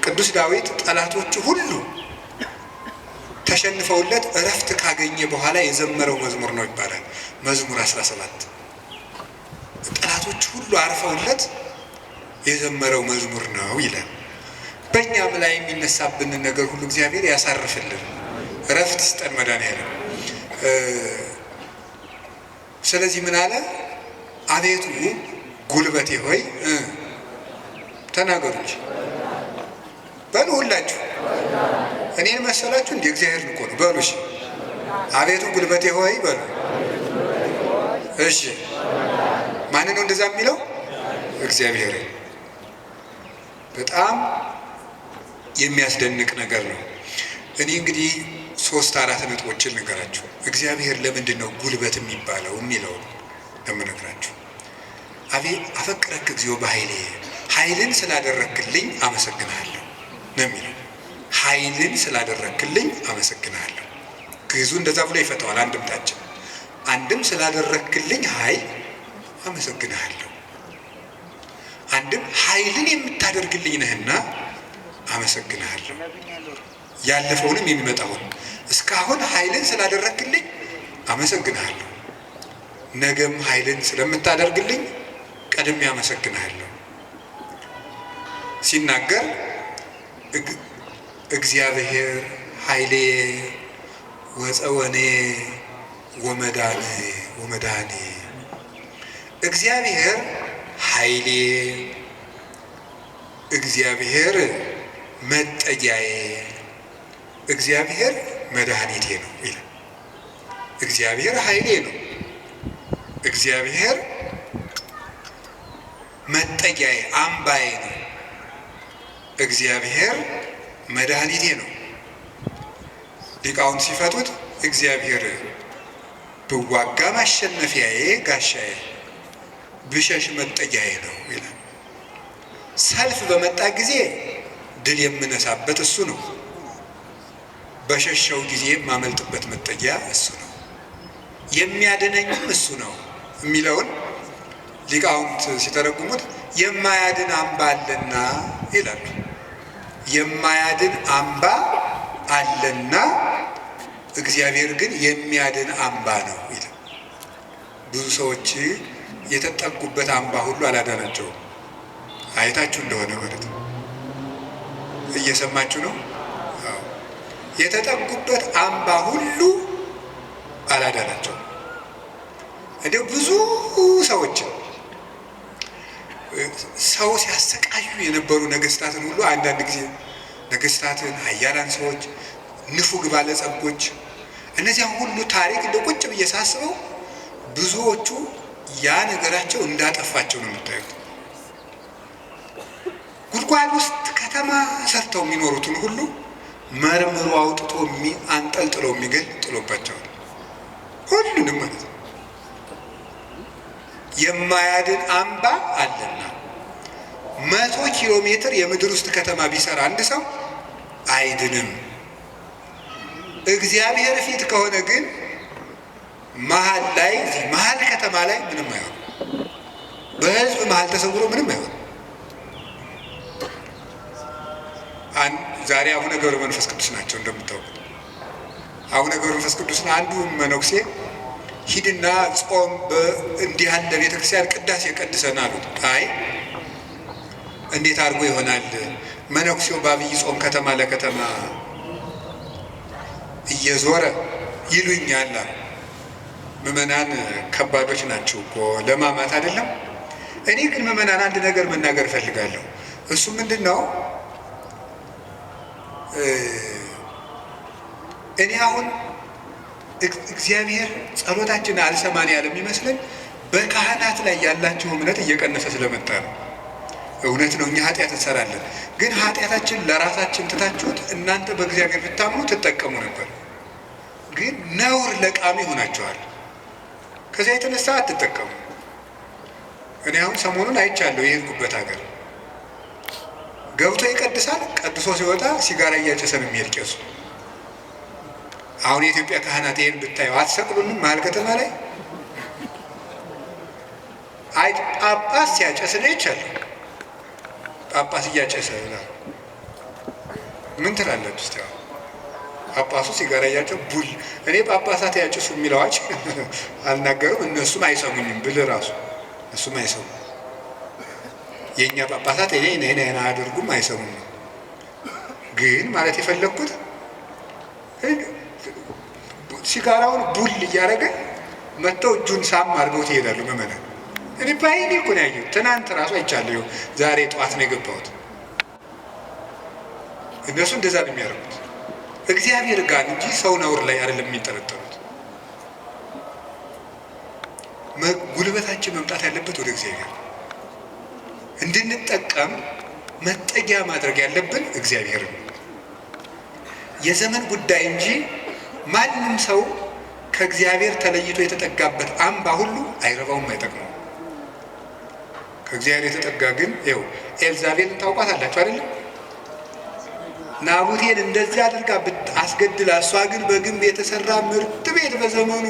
ቅዱስ ዳዊት ጠላቶቹ ሁሉ ተሸንፈውለት እረፍት ካገኘ በኋላ የዘመረው መዝሙር ነው ይባላል። መዝሙር 17 ጠላቶቹ ሁሉ አርፈውለት የዘመረው መዝሙር ነው ይላል። በእኛም ላይ የሚነሳብንን ነገር ሁሉ እግዚአብሔር ያሳርፍልን፣ እረፍት ይስጠን መድኃኒዓለም። ስለዚህ ምን አለ? አቤቱ ጉልበቴ ሆይ ተናገሩ እንጂ በሉ ሁላችሁ። እኔን መሰላችሁ እንደ እግዚአብሔር እኮ ነው በሉ። እሺ አቤቱ ጉልበቴ ሆይ በሉ። እሺ ማን ነው እንደዛ የሚለው? እግዚአብሔር። በጣም የሚያስደንቅ ነገር ነው። እኔ እንግዲህ 3-4 ነጥቦችን ልንገራችሁ። እግዚአብሔር ለምንድን ነው ጉልበት የሚባለው የሚለው ለምነግራችሁ። አፈቅረክ እግዚኦ በኃይሌ ኃይልን ስላደረክልኝ አመሰግናለሁ ነው የሚለው። ኃይልን ስላደረክልኝ አመሰግናለሁ። ግዕዙ እንደዛ ብሎ ይፈታዋል። አንድምታችን አንድም ስላደረክልኝ ኃይል አመሰግናለሁ፣ አንድም ኃይልን የምታደርግልኝ ነህና አመሰግናለሁ። ያለፈውንም የሚመጣውን እስካሁን ኃይልን ስላደረክልኝ አመሰግናለሁ፣ ነገም ኃይልን ስለምታደርግልኝ ቀድሜ አመሰግናለሁ። ሲናገር እግዚአብሔር ኃይሌ ወፀወኔ ወመዳኔ እግዚአብሔር ኃይሌ፣ እግዚአብሔር መጠጊያዬ፣ እግዚአብሔር መድኃኒቴ ነው ይላል። እግዚአብሔር ኃይሌ ነው፣ እግዚአብሔር መጠጊያዬ አምባዬ ነው፣ እግዚአብሔር መድኃኒቴ ነው። ሊቃውንት ሲፈቱት እግዚአብሔር ብዋጋ ማሸነፊያዬ ጋሻዬ፣ ብሸሽ መጠጊያዬ ነው ይላል። ሰልፍ በመጣ ጊዜ ድል የምነሳበት እሱ ነው፣ በሸሸው ጊዜ የማመልጥበት መጠጊያ እሱ ነው፣ የሚያድነኝም እሱ ነው የሚለውን ሊቃውንት ሲተረጉሙት የማያድን አምባ አለና ይላሉ። የማያድን አምባ አለና እግዚአብሔር ግን የሚያድን አምባ ነው ይላል። ብዙ ሰዎች የተጠጉበት አምባ ሁሉ አላዳናቸውም። አይታችሁ እንደሆነ ማለት ነው። እየሰማችሁ ነው? አዎ። የተጠጉበት አምባ ሁሉ አላዳናቸውም። እንዲሁ ብዙ ሰዎች ሰው ሲያሰቃዩ የነበሩ ነገስታትን ሁሉ አንዳንድ ጊዜ ነገስታትን፣ ኃያላን ሰዎች፣ ንፉግ ባለጸጎች፣ እነዚያ ሁሉ ታሪክ እንደ ቁጭ ብዬ ሳስበው ብዙዎቹ ያ ነገራቸው እንዳጠፋቸው ነው የምታዩት። ጉድጓድ ውስጥ ከተማ ሰርተው የሚኖሩትን ሁሉ መርምሮ አውጥቶ አንጠልጥሎ የሚገል ጥሎባቸዋል። ሁሉንም ማለት ነው። የማያድን አምባ አለና 100 ኪሎ ሜትር የምድር ውስጥ ከተማ ቢሰራ አንድ ሰው አይድንም። እግዚአብሔር ፊት ከሆነ ግን መሀል ላይ መሀል ከተማ ላይ ምንም አይሆንም። በህዝብ መሀል ተሰውሮ ምንም አይሆንም። ዛሬ አቡነ ገብረ መንፈስ ቅዱስ ናቸው እንደምታውቁት። አቡነ ገብረ መንፈስ ቅዱስን አንዱ መነኩሴ ሂድና ጾም እንዲህ ያለ ቤተክርስቲያን ቅዳሴ ቀድሰን አሉት። አይ እንዴት አድርጎ ይሆናል? መነኩሴው በአብይ ጾም ከተማ ለከተማ እየዞረ ይሉኛል። ምዕመናን ከባዶች ናቸው እኮ ለማማት አይደለም። እኔ ግን ምዕመናን አንድ ነገር መናገር እፈልጋለሁ። እሱ ምንድን ነው? እኔ አሁን እግዚአብሔር ጸሎታችን አልሰማን ያለ የሚመስለን በካህናት ላይ ያላቸው እምነት እየቀነሰ ስለመጣ ነው። እውነት ነው፣ እኛ ኃጢአት እንሰራለን። ግን ኃጢአታችን ለራሳችን ትታችሁት እናንተ በእግዚአብሔር ብታምኑ ትጠቀሙ ነበር። ግን ነውር ለቃሚ ሆናችኋል። ከዚያ የተነሳ አትጠቀሙ። እኔ አሁን ሰሞኑን አይቻለሁ። የሄድኩበት ሀገር ገብቶ ይቀድሳል፣ ቀድሶ ሲወጣ ሲጋራ እያጨሰ ነው የሚሄድ ቄሱ። አሁን የኢትዮጵያ ካህናት ይሄን ብታየው አትሰቅሉንም? መሀል ከተማ ላይ አይ ጳጳስ ሲያጨስ ነው ይቻላል። ጳጳስ እያጨሰ ይላል። ምን ትላላችሁ እስቲ? ጳጳሱ ሲጋራ እያጨሰ ቡል እኔ ጳጳሳት ያጨሱ የሚለው አዋጅ አልናገርም፣ እነሱም አይሰሙኝም ብል ራሱ እሱም አይሰሙም። የእኛ ጳጳሳት እኔ አያደርጉም፣ አይሰሙም። ግን ማለት የፈለግኩት ሲጋራውን ቡል እያደረገ መጥተው እጁን ሳም አድርገው ትሄዳሉ ምዕመናን። እኔ ባይኔ እኮ ነው ያየሁት። ትናንት ራሱ አይቻለሁ። ዛሬ ጠዋት ነው የገባሁት። እነሱ እንደዛ ነው የሚያደርጉት። እግዚአብሔር ጋር እንጂ ሰው ነውር ላይ አይደለም የሚጠረጠሩት። ጉልበታችን መምጣት ያለበት ወደ እግዚአብሔር እንድንጠቀም መጠጊያ ማድረግ ያለብን እግዚአብሔር ነው። የዘመን ጉዳይ እንጂ ማንም ሰው ከእግዚአብሔር ተለይቶ የተጠጋበት አምባ ሁሉ አይረባውም፣ አይጠቅመውም። ከእግዚአብሔር የተጠጋ ግን ይኸው ኤልዛቤልን ታውቋታላችሁ አይደለም? ናቡቴን እንደዚህ አድርጋ አስገድላ፣ እሷ ግን በግንብ የተሰራ ምርጥ ቤት በዘመኑ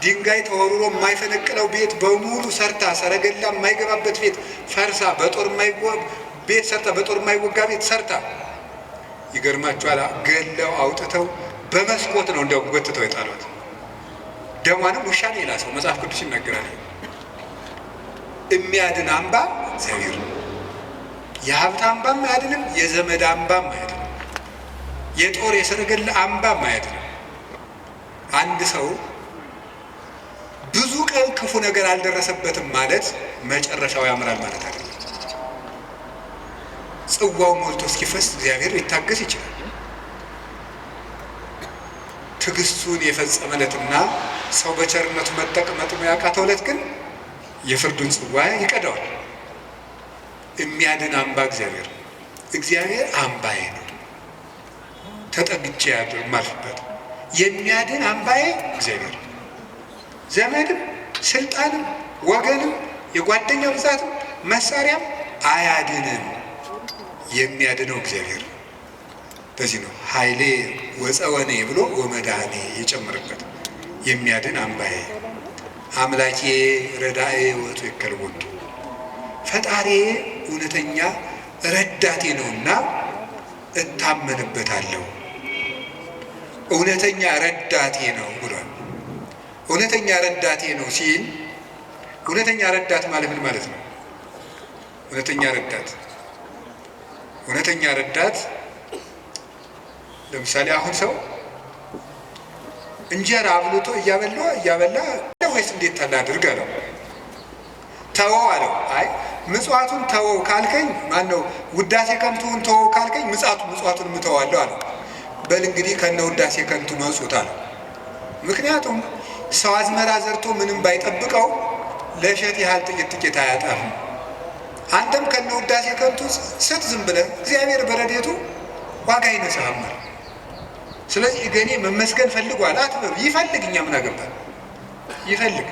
ድንጋይ ተወርሮ የማይፈነቅለው ቤት በሙሉ ሰርታ፣ ሰረገላ የማይገባበት ቤት ፈርሳ፣ በጦር የማይወጋ ቤት ሰርታ፣ ይገርማችኋል፣ ገለው አውጥተው በመስኮት ነው እንዲያውም ጎትተው የጣሏት። ደሟንም ውሻ ነው የላሰው። መጽሐፍ ቅዱስ ይናገራል። የሚያድን አምባ እግዚአብሔር ነው። የሀብት አምባም አያድንም፣ የዘመድ አምባም አያድንም፣ የጦር የሰረገላ አምባም አያድንም። አንድ ሰው ብዙ ቀን ክፉ ነገር አልደረሰበትም ማለት መጨረሻው ያምራል ማለት አይደለም። ጽዋው ሞልቶ እስኪፈስ እግዚአብሔር ሊታገስ ይችላል። ትዕግስቱን የፈጸመለትና ሰው በቸርነቱ መጠቅመጥ ያቃተው ዕለት ግን የፍርዱን ጽዋ ይቀዳዋል። የሚያድን አምባ እግዚአብሔር ነው። እግዚአብሔር አምባዬ ነው፣ ተጠግቼ የማልፍበት የሚያድን አምባዬ እግዚአብሔር ነው። ዘመድም ስልጣንም ወገንም የጓደኛ ብዛትም መሳሪያም አያድንም። የሚያድነው እግዚአብሔር ነው። በዚህ ነው ኃይሌ ወፀወኔ ብሎ ወመድኃኔ የጨመረበት። የሚያድን አምባዬ አምላኬ ረዳኤ ወጡ ይከልቦቱ፣ ፈጣሪ እውነተኛ ረዳቴ ነውና እታመንበታለሁ። እውነተኛ ረዳቴ ነው ብሏል። እውነተኛ ረዳቴ ነው ሲል እውነተኛ ረዳት ማለት ምን ማለት ነው? እውነተኛ ረዳት ለምሳሌ አሁን ሰው እንጀራ አብልቶ እያበላ ወይስ እንዴት ታላድርግ አለው። ተወው አለው። አይ ምጽዋቱን ተወው ካልከኝ ማነው ውዳሴ ከንቱን ተወው ካልከኝ ምጽዋቱን ምተዋለሁ አለው። በል እንግዲህ ከነ ውዳሴ ከንቱ መጹት አለው። ምክንያቱም ሰው አዝመራ ዘርቶ ምንም ባይጠብቀው ለእሸት ያህል ጥቂት አያጣፍም። አንተም ከነ ውዳሴ ከንቱ ስጥ ዝም ብለህ እግዚአብሔር በረድኤቱ ዋጋ ይነሳሃል። ስለዚህ እገሌ መመስገን ፈልጓል አትበሉ። ይፈልግ፣ እኛ ምን አገባን? ይፈልግ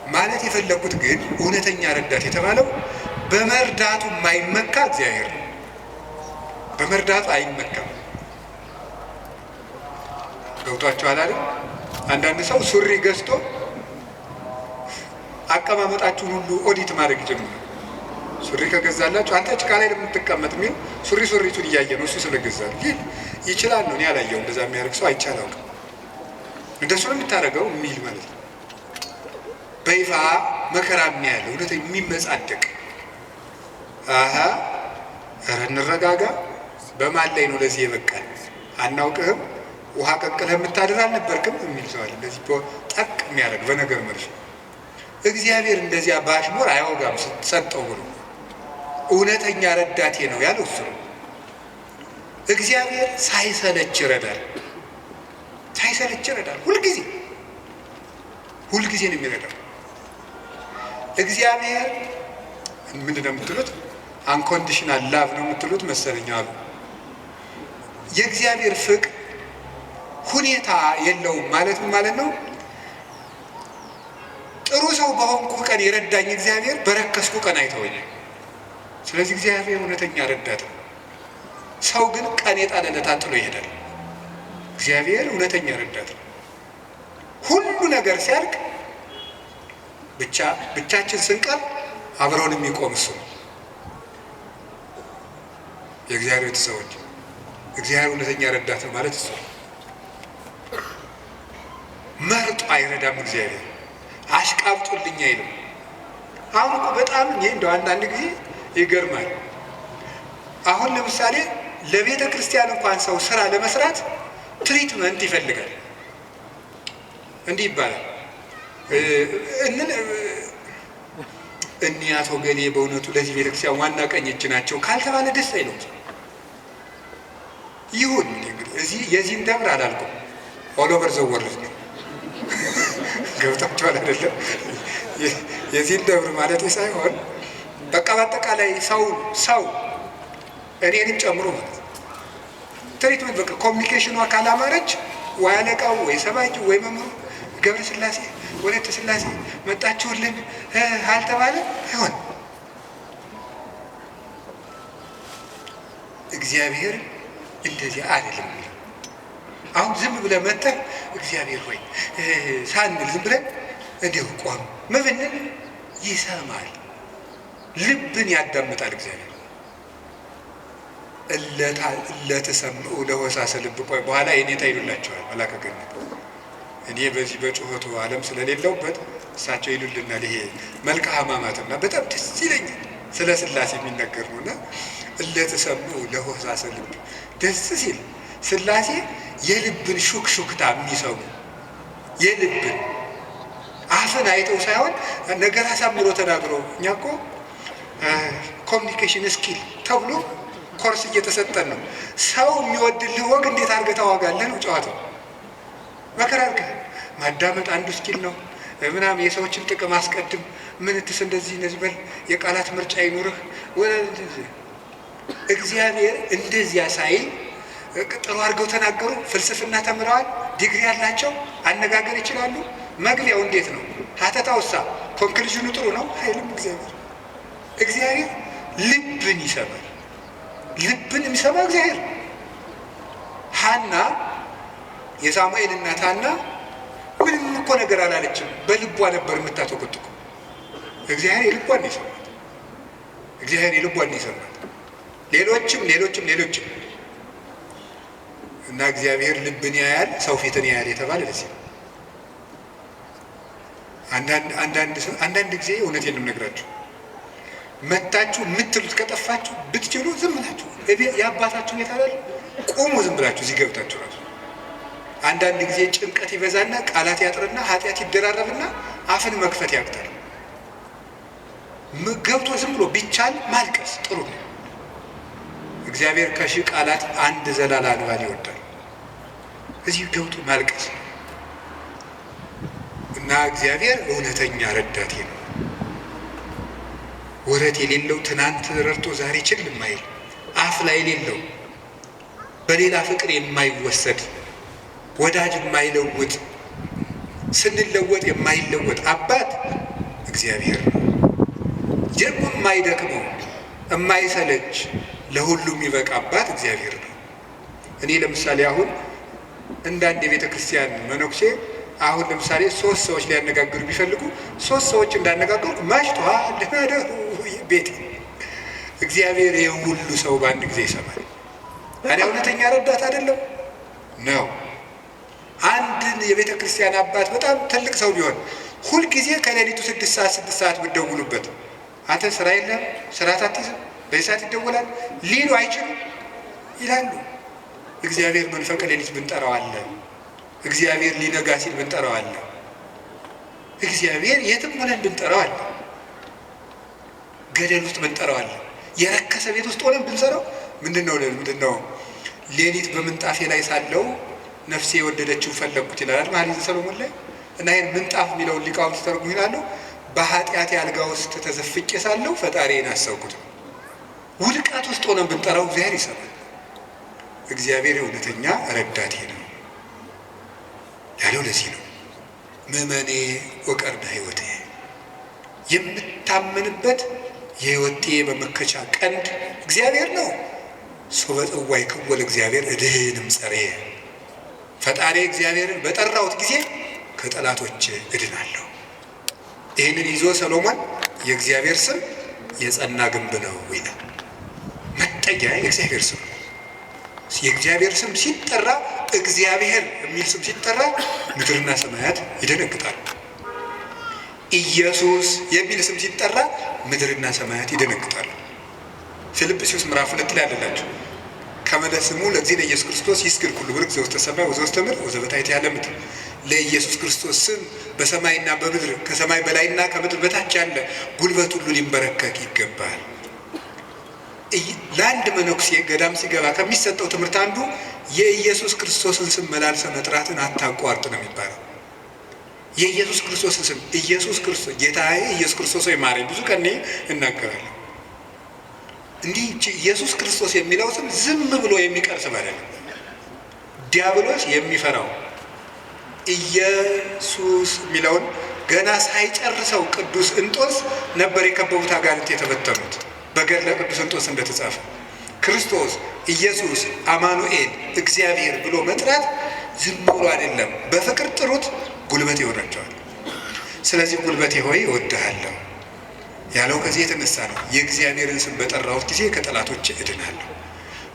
ማለት የፈለኩት ግን እውነተኛ ረዳት የተባለው በመርዳቱ የማይመካ እግዚአብሔር ነው። በመርዳቱ አይመካም። ገብቷችኋል አይደል? አንዳንድ ሰው ሱሪ ገዝቶ አቀማመጣችሁን ሁሉ ኦዲት ማድረግ ጀምሩ። ሱሪ ከገዛላችሁ አንተ ጭቃ ላይ ለምትቀመጥ የሚል ሱሪቱን እያየ ነው እሱ ስለገዛል ይችላል ነው። እኔ ያላየው እንደዛ የሚያደርግ ሰው አይቻላውቅ። እንደሱ ነው የምታደርገው የሚል ማለት ነው። በይፋ መከራ የሚያለው እውነት የሚመጻደቅ ኧረ እንረጋጋ። በማን ላይ ነው ለዚህ የበቃል? አናውቅህም፣ ውሃ ቀቅለህ የምታድር አልነበርክም የሚል ሰው አለ። እንደዚህ ጠቅ የሚያደርግ በነገር መልሱ። እግዚአብሔር እንደዚያ ባሽሙር አያወጋም ሰጠው ብሎ እውነተኛ ረዳቴ ነው ያለው እሱ ነው። እግዚአብሔር ሳይሰለች ይረዳል። ሁልጊዜ ነው የሚረዳው። እግዚአብሔር ምንድን ነው የምትሉት? አንኮንዲሽናል ላቭ ነው የምትሉት መሰለኝ አሉ። የእግዚአብሔር ፍቅር ሁኔታ የለውም ማለት ነው። ጥሩ ሰው በሆንኩ ቀን የረዳኝ እግዚአብሔር በረከስኩ ቀን አይተወኝም። ስለዚህ እግዚአብሔር እውነተኛ ረዳት ነው። ሰው ግን ቀን የጣለለት ጥሎ ይሄዳል። እግዚአብሔር እውነተኛ ረዳት ነው። ሁሉ ነገር ሲያልቅ ብቻችን ስንቀር አብረውን የሚቆም እሱ ነው። የእግዚአብሔር ቤተሰቦች እግዚአብሔር እውነተኛ ረዳት ነው ማለት እሱ ነው። መርጦ አይረዳም። እግዚአብሔር አሽቃብጡልኝ አይልም። አሁን እኮ በጣም እንደው አንዳንድ ጊዜ ይገርማል። አሁን ለምሳሌ ለቤተ ክርስቲያን እንኳን ሰው ስራ ለመስራት ትሪትመንት ይፈልጋል። እንዲህ ይባላል እኒህ አቶ ገሌ በእውነቱ ለዚህ ቤተክርስቲያን ዋና ቀኝ እጅ ናቸው ካልተባለ ደስ አይለውም። ይሁን እንግዲህ እዚህ የዚህን ደብር አላልኩም፣ ኦል ኦቨር ዘ ወርልድ ነው። ገብታችኋል አይደለም? የዚህን ደብር ማለት ሳይሆን በቃ በአጠቃላይ ሰው እኔንም ጨምሮ ማለት ትሪትመንት በቃ ኮሚኒኬሽኗ ካላማረች ወይ አለቃው ወይ ሰባኪው ወይ መምህሩ ገብረ ስላሴ ወለተ ስላሴ መጣችሁልን አልተባለ አይሆን። እግዚአብሔር እንደዚህ አይደለም። አሁን ዝም ብለህ መጥተህ እግዚአብሔር ሆይ ሳንል ዝም ብለን እንዲሁ ቆም መብንን ይሰማል፣ ልብን ያዳምጣል እግዚአብሔር። እለተሰምዑ ለሆሳሰ ልብ ቆይ በኋላ የኔታ ይሉላቸዋል መላከ ገነት። እኔ በዚህ በጩኸቱ ዓለም ስለሌለውበት እሳቸው ይሉልናል። ይሄ መልካ ሕማማትና በጣም ደስ ይለኛል። ስለ ስላሴ የሚነገር ነውና እለተሰምዑ ለሆሳሰ ልብ ደስ ሲል ስላሴ የልብን ሹክሹክታ የሚሰሙ የልብን አፍን አይተው ሳይሆን ነገር አሳምሮ ተናግሮ እኛ እኮ ኮሚኒኬሽን ስኪል ተብሎ ኮርስ እየተሰጠን ነው። ሰው የሚወድልህ ወግ እንዴት አድርገህ ታዋጋለህ ነው ጨዋታው። መከራ አድርገህ ማዳመጥ አንዱ ስኪል ነው ምናምን። የሰዎችን ጥቅም አስቀድም፣ ምንትስ እንደዚህ በል፣ የቃላት ምርጫ ይኑርህ። እግዚአብሔር እንደዚያ ሳይል ጥሩ አድርገው ተናገሩ። ፍልስፍና ተምረዋል፣ ዲግሪ ያላቸው አነጋገር ይችላሉ። መግቢያው እንዴት ነው? ሀተታውሳ ኮንክሉዥኑ ጥሩ ነው አይልም። እግዚአብሔር ልብን ይሰማል። ልብን የሚሰማ እግዚአብሔር። ሐና የሳሙኤል እናት ሐና ምንም እኮ ነገር አላለችም፣ በልቧ ነበር የምታተኮትኩ። እግዚአብሔር የልቧን ይሰማል። እግዚአብሔር የልቧን ይሰማል። ሌሎችም እና እግዚአብሔር ልብን ያያል፣ ሰው ፊትን ያያል የተባለ ለዚህ ነው። አንዳንድ ጊዜ እውነቴን ነው የምነግራችሁ፣ መታችሁ የምትሉት ከጠፋችሁ ብትችሉ ዝም ብላችሁ የአባታችሁ ቤት አላለ ቁሙ፣ ዝም ብላችሁ እዚህ ገብታችሁ ራሱ። አንዳንድ ጊዜ ጭንቀት ይበዛና ቃላት ያጥርና ኃጢአት ይደራረብና አፍን መክፈት ያቅታል። ገብቶ ዝም ብሎ ቢቻል ማልቀስ ጥሩ ነው። እግዚአብሔር ከሺህ ቃላት አንድ ዘላላ እንባን ይወዳል። እዚህ ገብቶ ማልቀስ እና እግዚአብሔር እውነተኛ ረዳቴ ነው። ወረት የሌለው ትናንት ረድቶ ዛሬ ችል የማይል አፍ ላይ የሌለው በሌላ ፍቅር የማይወሰድ ወዳጅ የማይለውጥ ስንለወጥ የማይለወጥ አባት እግዚአብሔር ነው። ደግሞ የማይደክመው የማይሰለች ለሁሉም ይበቃ አባት እግዚአብሔር ነው። እኔ ለምሳሌ አሁን እንዳንድ የቤተ ክርስቲያን መነኩሴ አሁን ለምሳሌ 3 ሰዎች ሊያነጋግሩ ቢፈልጉ 3 ሰዎች እንዳነጋገሩ መሽቷል ለማደሩ ቤት እግዚአብሔር የሁሉ ሰው በአንድ ጊዜ ይሰማል። ታዲያ እውነተኛ ረዳት አይደለም ነው። አንድን የቤተ ክርስቲያን አባት በጣም ትልቅ ሰው ቢሆን ሁልጊዜ ከሌሊቱ 6 ሰዓት ብትደውሉበት አንተ ስራ የለም ስራ አትይዝም በዚህ ሰዓት ይደወላል ሊሉ አይችሉም ይላሉ። እግዚአብሔር መንፈቀ ሌሊት ብንጠራው አለ። እግዚአብሔር ሊነጋ ሲል ብንጠራው አለ። እግዚአብሔር የትም ሆነን ብንጠራው አለ። ገደል ውስጥ ብንጠራው አለ። የረከሰ ቤት ውስጥ ሆነን ብንሰራው ምንድነው ሌሊት በምንጣፌ ላይ ሳለው ነፍሴ የወደደችው ፈለግኩት ይላል መኃልየ ሰሎሞን ላይ። እና ይሄን ምንጣፍ የሚለውን ሊቃውንት ተርጉም ይላሉ በኃጢአት አልጋ ውስጥ ተዘፍቄ ሳለው ፈጣሪዬን አሰብኩት። ውድቀት ውስጥ ሆነን ብንጠራው እግዚአብሔር ይሰማል። እግዚአብሔር እውነተኛ ረዳቴ ነው። ያለው ለዚህ ነው። ምእመኔ ወቀርነ ሕይወቴ፣ የምታመንበት የሕይወቴ መመከቻ ቀንድ እግዚአብሔር ነው። ሶበ ጽዋይ ክወል እግዚአብሔር እድህንም ጸሬ፣ ፈጣሪ እግዚአብሔርን በጠራሁት ጊዜ ከጠላቶች እድናለሁ። ይህንን ይዞ ሰሎሞን የእግዚአብሔር ስም የጸና ግንብ ነው ይላል። መጠጊያ የእግዚአብሔር ስም ነው። የእግዚአብሔር ስም ሲጠራ፣ እግዚአብሔር የሚል ስም ሲጠራ ምድርና ሰማያት ይደነግጣሉ። ኢየሱስ የሚል ስም ሲጠራ ምድርና ሰማያት ይደነግጣሉ። ፊልጵስዩስ ምዕራፍ 2 ላይ አለላቸው ከመ ስሙ ለእግዚእነ ኢየሱስ ክርስቶስ ይስግድ ኩሉ ብርክ ዘውስተ ሰማይ ወዘውስተ ምድር ወዘበታሕቲሃ ለምድር። ለኢየሱስ ክርስቶስ ስም በሰማይና በምድር ከሰማይ በላይና ከምድር በታች ያለ ጉልበት ሁሉ ሊንበረከክ ይገባል። ለአንድ መነኩሴ ገዳም ሲገባ ከሚሰጠው ትምህርት አንዱ የኢየሱስ ክርስቶስን ስም መላልሰ መጥራትን አታቋርጥ ነው የሚባለው። የኢየሱስ ክርስቶስን ስም ኢየሱስ ክርስቶስ ጌታዬ ኢየሱስ ክርስቶስ ወይ ማረኝ ብዙ ቀን እናገራለሁ። እንዲህ ኢየሱስ ክርስቶስ የሚለው ስም ዝም ብሎ የሚቀር ስም አይደለም። ዲያብሎስ የሚፈራው ኢየሱስ የሚለውን ገና ሳይጨርሰው ቅዱስ እንጦንስ ነበር የከበቡት አጋንንት የተበተኑት። በገድለ ቅዱስ እንጦንስ እንደተጻፈ ክርስቶስ ኢየሱስ አማኑኤል እግዚአብሔር ብሎ መጥራት ዝም ብሎ አይደለም። በፍቅር ጥሩት፣ ጉልበት ይሆናቸዋል። ስለዚህ ጉልበቴ ሆይ እወድሃለሁ ያለው ከዚህ የተነሳ ነው። የእግዚአብሔርን ስም በጠራሁት ጊዜ ከጠላቶች እድናለሁ።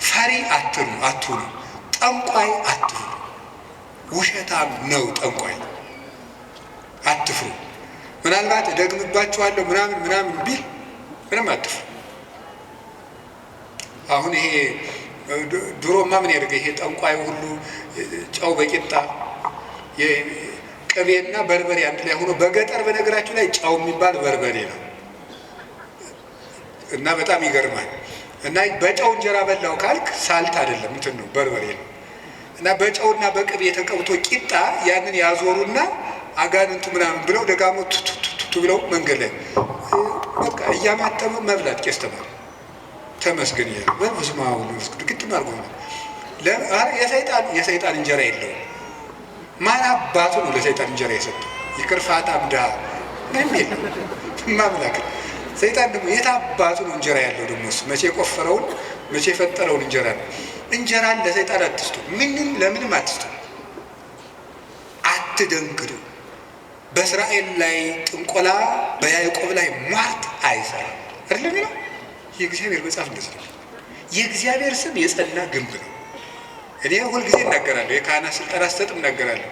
ፈሪ አትሁኑ፣ ጠንቋይ አትሁኑ። ውሸታም ነው ጠንቋይ፣ አትፍሩ። ምናልባት እደግምባችኋለሁ ምናምን ቢል ምንም አትፍሩ። አሁን ይሄ ድሮማ ምን ያደርገ ይሄ ጠንቋይ ሁሉ ጨው በቂጣ ቅቤና በርበሬ አንድ ላይ ሆኖ በገጠር በነገራችሁ ላይ ጨው የሚባል በርበሬ ነው እና በጣም ይገርማል። እና በጨው እንጀራ በላው ካልክ ሳልት አይደለም እንትን ነው በርበሬ ነው። እና በጨውና በቅቤ ተቀብቶ ቂጣ ያንን ያዞሩና አጋንንቱ ምናምን ብለው ደጋሞ ቱቱቱቱ ብለው መንገድ ላይ በቃ እያማተሙ መብላት ቄስ ተማሪ ተመስገን ይላል። በስመ አብ ወወልድ ወመንፈስ ቅዱስ ግጥም አድርጎ ነው። የሰይጣን እንጀራ የለውም። ማን አባቱ ነው ለሰይጣን እንጀራ የሰጠው? ይቅርፋት አምዳ ምንም የለም ማምላክ። ሰይጣን ደግሞ የት አባቱ ነው እንጀራ ያለው? ደግሞ እሱ መቼ የቆፈረውን መቼ የፈጠረውን እንጀራ ነው። እንጀራን ለሰይጣን አትስጡ፣ ምንም ለምንም አትስጡ። አትደንግጡ። በእስራኤል ላይ ጥንቆላ በያዕቆብ ላይ ሟርት አይሰራም አይደለም ነው የእግዚአብሔር መጽሐፍ እንደዚህ ነው። የእግዚአብሔር ስም የጸና ግንብ ነው። እኔ ሁልጊዜ እናገራለሁ፣ የካህናት ስልጠና ስሰጥም እናገራለሁ።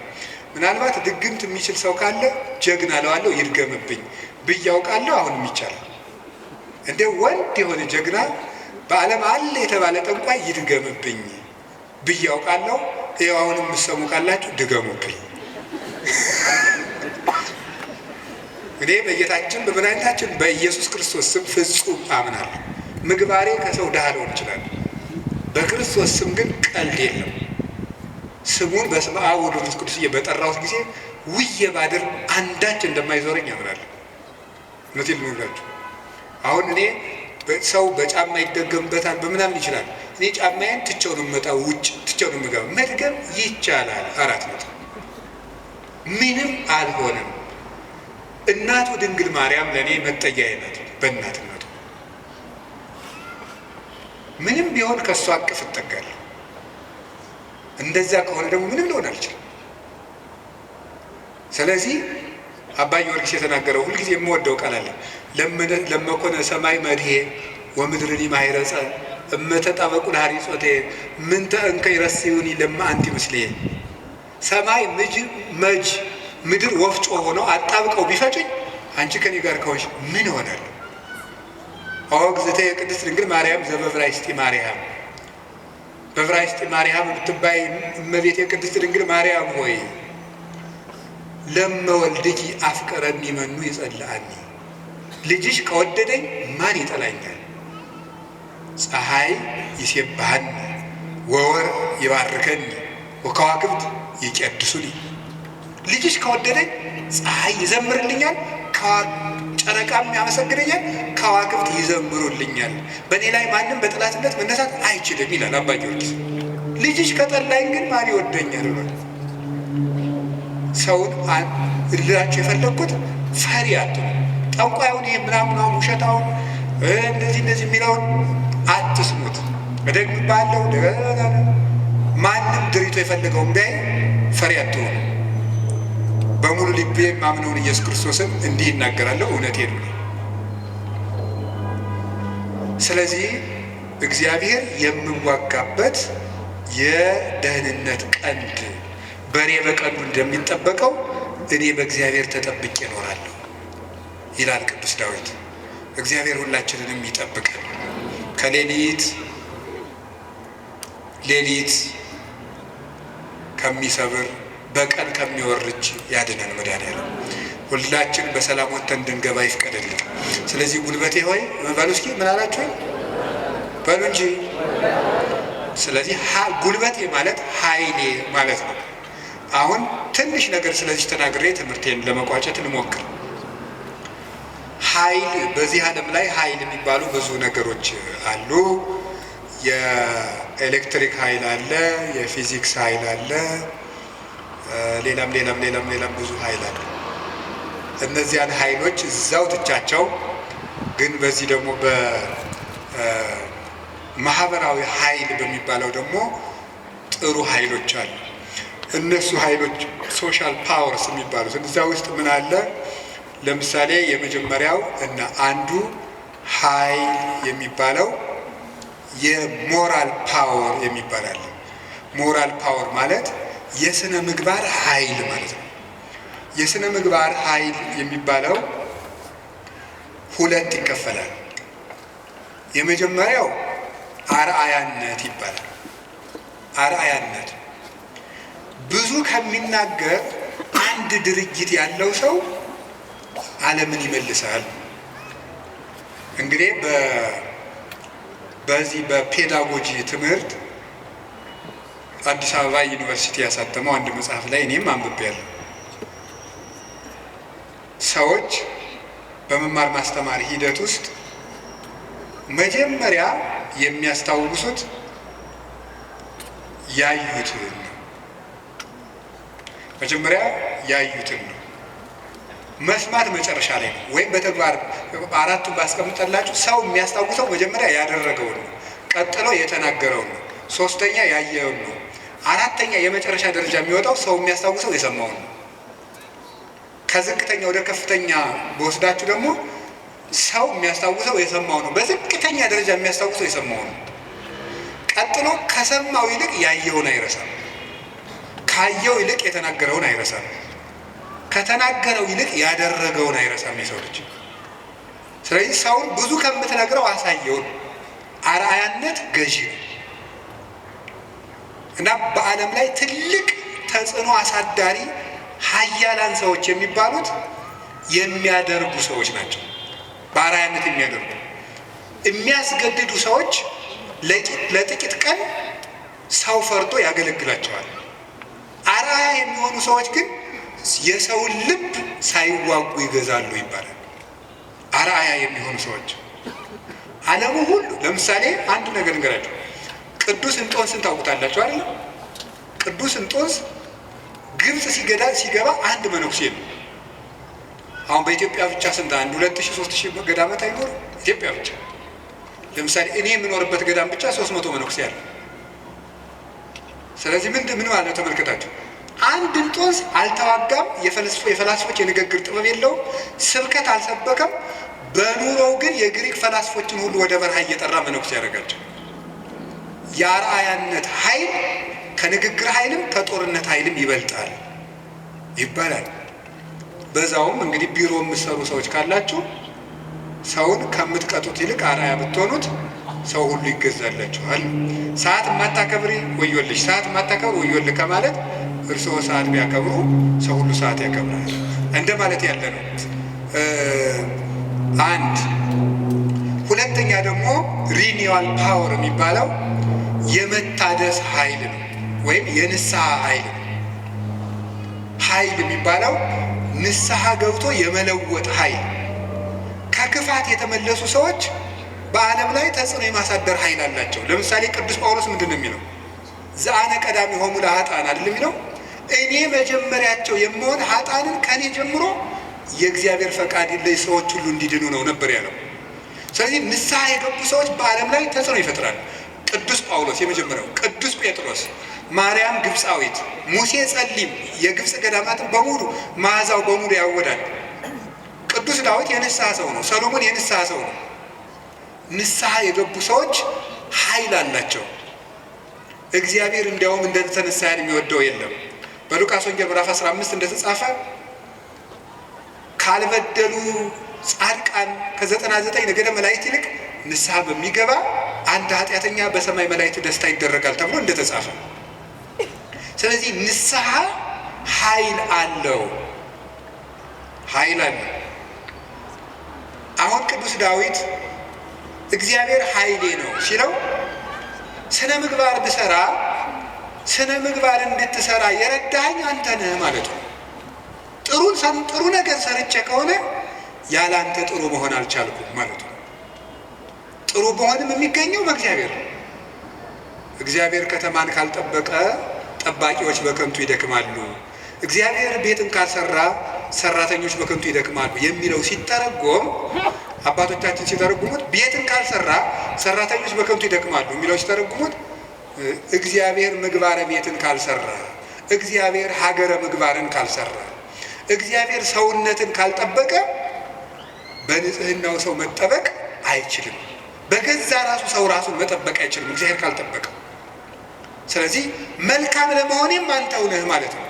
ምናልባት ድግምት የሚችል ሰው ካለ ጀግና እለዋለሁ፣ ይድገምብኝ ብዬ አውቃለሁ። አሁንም ይቻላል። እንደ ወንድ የሆነ ጀግና በዓለም አለ የተባለ ጠንቋይ ይድገምብኝ ብዬ አውቃለሁ። ይኸው አሁንም የምትሰሙ ካላችሁ ድገሙብኝ። እኔ በጌታችን በመድኃኒታችን በኢየሱስ ክርስቶስ ስም ፍጹም አምናለሁ። ምግባሬ ከሰው ድሃ ልሆን እችላለሁ። በክርስቶስ ስም ግን ቀልድ የለም። ስሙን በስመ አብ ወወልድ ወመንፈስ ቅዱስ በጠራሁት ጊዜ ውዬ ባድር አንዳች እንደማይዞረኝ አምናለሁ። እውነቴን ልነግራችሁ። አሁን እኔ ሰው በጫማ ይደገምበታል በምናምን ይችላል። እኔ ጫማዬን ትቼው ነው የምመጣው፣ ውጭ ትቼው ነው የምገባው። መድገም ይቻላል። 4 ነጥብ። ምንም አልሆነም። እናቱ ድንግል ማርያም ለእኔ መጠጊያዬ ናት። በእናትነቱ ምንም ቢሆን ከእሷ አቅፍ እጠጋለሁ። እንደዛ ከሆነ ደግሞ ምንም ሊሆን አልችልም። ስለዚህ አባ ጊዮርጊስ የተናገረው ሁልጊዜ የምወደው ቃል አለ። ለመኮነ ሰማይ መድሄ ወምድርኒ ማይረጸ እመተጣበቁ ለሐሪጾቴ ምንተ እንከ ይረስዩኒ ለማ አንቲ ምስሌ። ሰማይ መጅ ምድር ወፍጮ ሆነው አጣብቀው ቢፈጭኝ አንቺ ከኔ ጋር ከሆንሽ ምን እሆናለሁ? ኦግዝእቴ ቅድስት ድንግል ማርያም ዘበዕብራይስጢ ማርያም፣ በዕብራይስጢ ማርያም የምትባይ እመቤቴ ቅድስት ድንግል ማርያም ሆይ ለመወልድኪ አፍቀረኒ መኑ ይጸልአኒ። ልጅሽ ከወደደኝ ማን ይጠላኛል? ፀሐይ ይሴብሐኒ ወወር ይባርከኒ ወከዋክብት ይቀድሱኒ። ልጅሽ ከወደደኝ ፀሐይ ይዘምርልኛል፣ ጨረቃም ያመሰግነኛል፣ ከዋክብት ይዘምሩልኛል። በእኔ ላይ ማንም በጠላትነት መነሳት አይችልም ይላል አባ ጊዮርጊስ። ልጅሽ ከጠላኝ ግን ማን ይወደኛል? ሰውን ልላችሁ የፈለግኩት ፈሪ አትሁኑ። ጠንቋዩን ይሄ ምናምን ውሸታውን እንደዚህ የሚለውን አትስሙት። እደግምብሃለሁ፣ ማንም ድሪቶ የፈለገውን ቢያይ ፈሪ አትሁኑ። በሙሉ ልቤ የማምነውን ኢየሱስ ክርስቶስን እንዲህ እናገራለሁ፣ እውነቴን ነው። ስለዚህ እግዚአብሔር የምዋጋበት የደህንነት ቀንድ በሬ በቀንዱ እንደሚጠበቀው እኔ በእግዚአብሔር ተጠብቄ እኖራለሁ ይላል ቅዱስ ዳዊት። እግዚአብሔር ሁላችንንም ይጠብቀን፣ ከሌሊት ከሚሰብር በቀን ከሚወርጅ ያድነን መድኃኒዓለም። ሁላችን በሰላም ወጥተን እንድንገባ ይፍቀድልን። ስለዚህ ጉልበቴ ሆይ በሉ እስኪ ምን አላችሁ በሉ እንጂ። ስለዚህ ጉልበቴ ማለት ኃይሌ ማለት ነው። አሁን ትንሽ ነገር ስለዚህ ተናግሬ ትምህርቴን ለመቋጨት እንሞክር። ኃይል፣ በዚህ ዓለም ላይ ኃይል የሚባሉ ብዙ ነገሮች አሉ። የኤሌክትሪክ ኃይል አለ፣ የፊዚክስ ኃይል አለ፣ ሌላም ብዙ ኃይል አለ። እነዚያን ኃይሎች እዛው ትቻቸው ግን በዚህ ደግሞ በማህበራዊ ኃይል በሚባለው ደግሞ ጥሩ ኃይሎች አሉ። እነሱ ኃይሎች ሶሻል ፓወርስ የሚባሉት እዛ ውስጥ ምን አለ? ለምሳሌ የመጀመሪያው እና አንዱ ኃይል የሚባለው የሞራል ፓወር የሚባል አለ። ሞራል ፓወር ማለት የስነ ምግባር ኃይል ማለት ነው። የስነ ምግባር ኃይል የሚባለው ሁለት ይከፈላል። የመጀመሪያው አርአያነት ይባላል። አርአያነት ብዙ ከሚናገር አንድ ድርጊት ያለው ሰው ዓለምን ይመልሳል። እንግዲህ በዚህ በፔዳጎጂ ትምህርት አዲስ አበባ ዩኒቨርሲቲ ያሳተመው አንድ መጽሐፍ ላይ እኔም አንብቤያለሁ። ሰዎች በመማር ማስተማር ሂደት ውስጥ መጀመሪያ የሚያስታውሱት ያዩትን ነው። መጀመሪያ ያዩትን ነው። መስማት መጨረሻ ላይ ነው። ወይም በተግባር አራቱን ባስቀምጠላችሁ ሰው የሚያስታውሰው መጀመሪያ ያደረገውን ነው፣ ቀጥሎ የተናገረውን ነው፣ ሶስተኛ ያየውን ነው፣ አራተኛ የመጨረሻ ደረጃ የሚወጣው ሰው የሚያስታውሰው የሰማውን ነው። ከዝቅተኛ ወደ ከፍተኛ በወስዳችሁ ደግሞ ሰው የሚያስታውሰው የሰማው ነው። በዝቅተኛ ደረጃ የሚያስታውሰው የሰማው ነው። ቀጥሎ ከሰማው ይልቅ ያየውን አይረሳም። ካየው ይልቅ የተናገረውን አይረሳም። ከተናገረው ይልቅ ያደረገውን አይረሳም የሰው ልጅ። ስለዚህ ሰውን ብዙ ከምትነግረው አሳየውን። አርአያነት ገዢ ነው እና በዓለም ላይ ትልቅ ተጽዕኖ አሳዳሪ ሀያላን ሰዎች የሚባሉት የሚያደርጉ ሰዎች ናቸው። በአርአያነት የሚያደርጉ የሚያስገድዱ ሰዎች ለጥቂት ቀን ሰው ፈርቶ ያገለግላቸዋል። አርአያ የሚሆኑ ሰዎች ግን የሰውን ልብ ሳይዋጉ ይገዛሉ ይባላል። አርአያ የሚሆኑ ሰዎች ዓለሙ ሁሉ ለምሳሌ አንድ ነገር እንገራቸው። ቅዱስ እንጦንስን ታውቁታላችሁ አይደለም? ቅዱስ እንጦንስ ግብፅ ሲገባ አንድ መነኩሴ ነው። አሁን በኢትዮጵያ ብቻ ስንት 2000-3000 ገዳማት አይኖርም? ኢትዮጵያ ብቻ ለምሳሌ እኔ የምኖርበት ገዳም ብቻ 300 መነኩሴ አለ። ስለዚህ ምን ማለት ተመልከታችሁ። አንድ እንጦንስ አልተዋጋም። የፈላስፎች የንግግር ጥበብ የለውም። ስብከት አልሰበከም። በኑሮው ግን የግሪክ ፈላስፎችን ሁሉ ወደ በረሃ እየጠራ መነኩሴ ያደረጋቸው። የአርአያነት ኃይል ከንግግር ኃይልም ከጦርነት ኃይልም ይበልጣል ይባላል። በዛውም እንግዲህ ቢሮ የምትሰሩ ሰዎች ካላችሁ ሰውን ከምትቀጡት ይልቅ አርአያ ብትሆኑት ሰው ሁሉ ይገዛላችኋል። ሰዓት የማታከብሪ ወዮልሽ፣ ሰዓት የማታከብር ወዮልህ ከማለት እርስዎ ሰዓት ቢያከብሩ ሰው ሁሉ ሰዓት ያከብራል እንደ ማለት ያለ ነው። አንድ ሁለተኛ ደግሞ ሪኒዋል ፓወር የሚባለው የመታደስ ኃይል ነው፣ ወይም የንስሐ ኃይል ነው። ኃይል የሚባለው ንስሐ ገብቶ የመለወጥ ኃይል። ከክፋት የተመለሱ ሰዎች በዓለም ላይ ተጽዕኖ የማሳደር ኃይል አላቸው። ለምሳሌ ቅዱስ ጳውሎስ ምንድን ነው የሚለው? ዘአነ ቀዳሚሆሙ ለኃጥአን አይደል የሚለው? እኔ መጀመሪያቸው የምሆን ኃጥአንን ከኔ ጀምሮ የእግዚአብሔር ፈቃድ ለሰዎች ሁሉ እንዲድኑ ነው ነበር ያለው። ስለዚህ ንስሐ የገቡ ሰዎች በዓለም ላይ ተጽዕኖ ይፈጥራሉ። ቅዱስ ጳውሎስ የመጀመሪያው፣ ቅዱስ ጴጥሮስ፣ ማርያም ግብፃዊት፣ ሙሴ ጸሊም የግብፅ ገዳማትን በሙሉ መዓዛው በሙሉ ያወዳል። ቅዱስ ዳዊት የንስሐ ሰው ነው። ሰሎሞን የንስሐ ሰው ነው። ንስሐ የገቡ ሰዎች ኃይል አላቸው። እግዚአብሔር እንዲያውም እንደተነሳ ያህል የሚወደው የለም። በሉቃስ ወንጌል ምዕራፍ 15 እንደተጻፈ ካልበደሉ ጻድቃን ከ99 ነገደ መላእክት ይልቅ ንስሐ በሚገባ አንድ ኃጢአተኛ በሰማይ መላእክት ደስታ ይደረጋል ተብሎ እንደተጻፈ። ስለዚህ ንስሐ ኃይል አለው፣ ኃይል አለው። አሁን ቅዱስ ዳዊት እግዚአብሔር ኃይሌ ነው ሲለው ስነ ምግባር ብሰራ ስነ ምግባር እንድትሰራ የረዳኸኝ አንተ ነህ ማለቱ። ጥሩ ነገር ሰርቼ ከሆነ ያለ አንተ ጥሩ መሆን አልቻልኩም ማለቱ። ጥሩ በሆንም የሚገኘው በእግዚአብሔር ነው። እግዚአብሔር ከተማን ካልጠበቀ ጠባቂዎች በከንቱ ይደክማሉ፣ እግዚአብሔር ቤትን ካልሰራ ሰራተኞች በከንቱ ይደክማሉ የሚለው ሲተረጎም፣ አባቶቻችን ሲተረጉሙት ቤትን ካልሰራ ሰራተኞች በከንቱ ይደክማሉ የሚለው ሲተረጉሙት እግዚአብሔር ምግባረ ቤትን ካልሰራ፣ እግዚአብሔር ሀገረ ምግባርን ካልሰራ፣ እግዚአብሔር ሰውነትን ካልጠበቀ በንጽህናው ሰው መጠበቅ አይችልም። በገዛ ራሱ ሰው ራሱን መጠበቅ አይችልም እግዚአብሔር ካልጠበቀ። ስለዚህ መልካም ለመሆኔም አንተው ነህ ማለት ነው።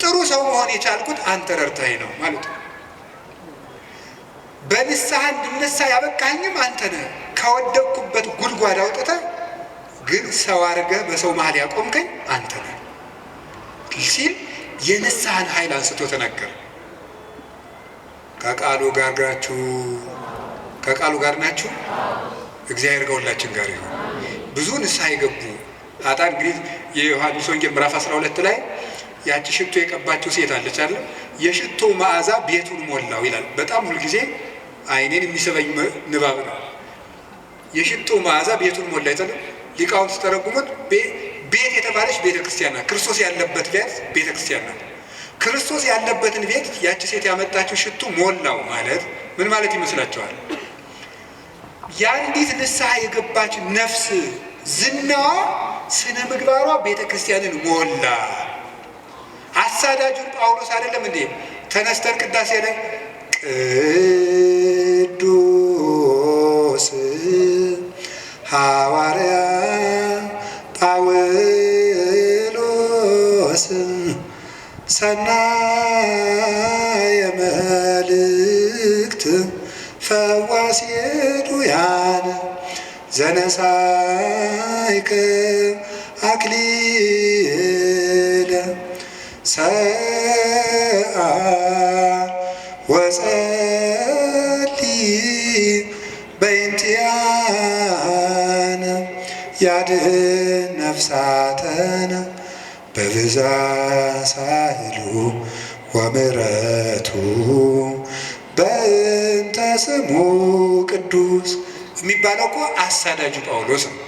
ጥሩ ሰው መሆን የቻልኩት አንተ ረድተኸኝ ነው ማለት ነው። በንስሐ እንድነሳ ያበቃኝም አንተ ነህ። ከወደቅኩበት ጉድጓድ አውጥተህ ግን ሰው አድርገህ በሰው መሀል ያቆምከኝ አንተ ነህ ሲል የንስሐን ኃይል አንስቶ ተናገረ። ከቃሉ ጋር ናችሁ። እግዚአብሔር ከሁላችን ጋር ይሁን። ብዙ ንስሐ የገቡ ኃጥአን እንግዲህ የዮሐንስ ወንጌል ምዕራፍ 12 ላይ ያቺ ሽቶ የቀባችው ሴት አለች አለ። የሽቶ መዓዛ ቤቱን ሞላው ይላል። በጣም ሁልጊዜ ዓይኔን የሚስበኝ ንባብ ነው። የሽቶ መዓዛ ቤቱን ሞላ ይላል። ሊቃውንት ሲተረጉሙት ቤት የተባለች ቤተ ክርስቲያን ናት። ክርስቶስ ያለበት ቤተ ክርስቲያን ናት። ክርስቶስ ያለበትን ቤት ያቺ ሴት ያመጣችው ሽቱ ሞላው ማለት ምን ማለት ይመስላችኋል? የአንዲት ንስሐ የገባች ነፍስ ዝናዋ፣ ስነ ምግባሯ ቤተ ክርስቲያንን ሞላ። አሳዳጁን ጳውሎስ አይደለም እንዴ ተነስተን ቅዳሴ ላይ ቅዱስ ሐዋርያ ጳውሎስ ሰናየ መልእክት ፈዋሴ ዱያን ዘነሳይከ አክሊለ ሰአል ወጸልይ በእንቲአነ ያድኅን ነፍሳተነ በብዛ ሳህሉ ወምሕረቱ በእንተ ስሙ ቅዱስ የሚባለው እኮ አሳዳጁ ጳውሎስ ነው።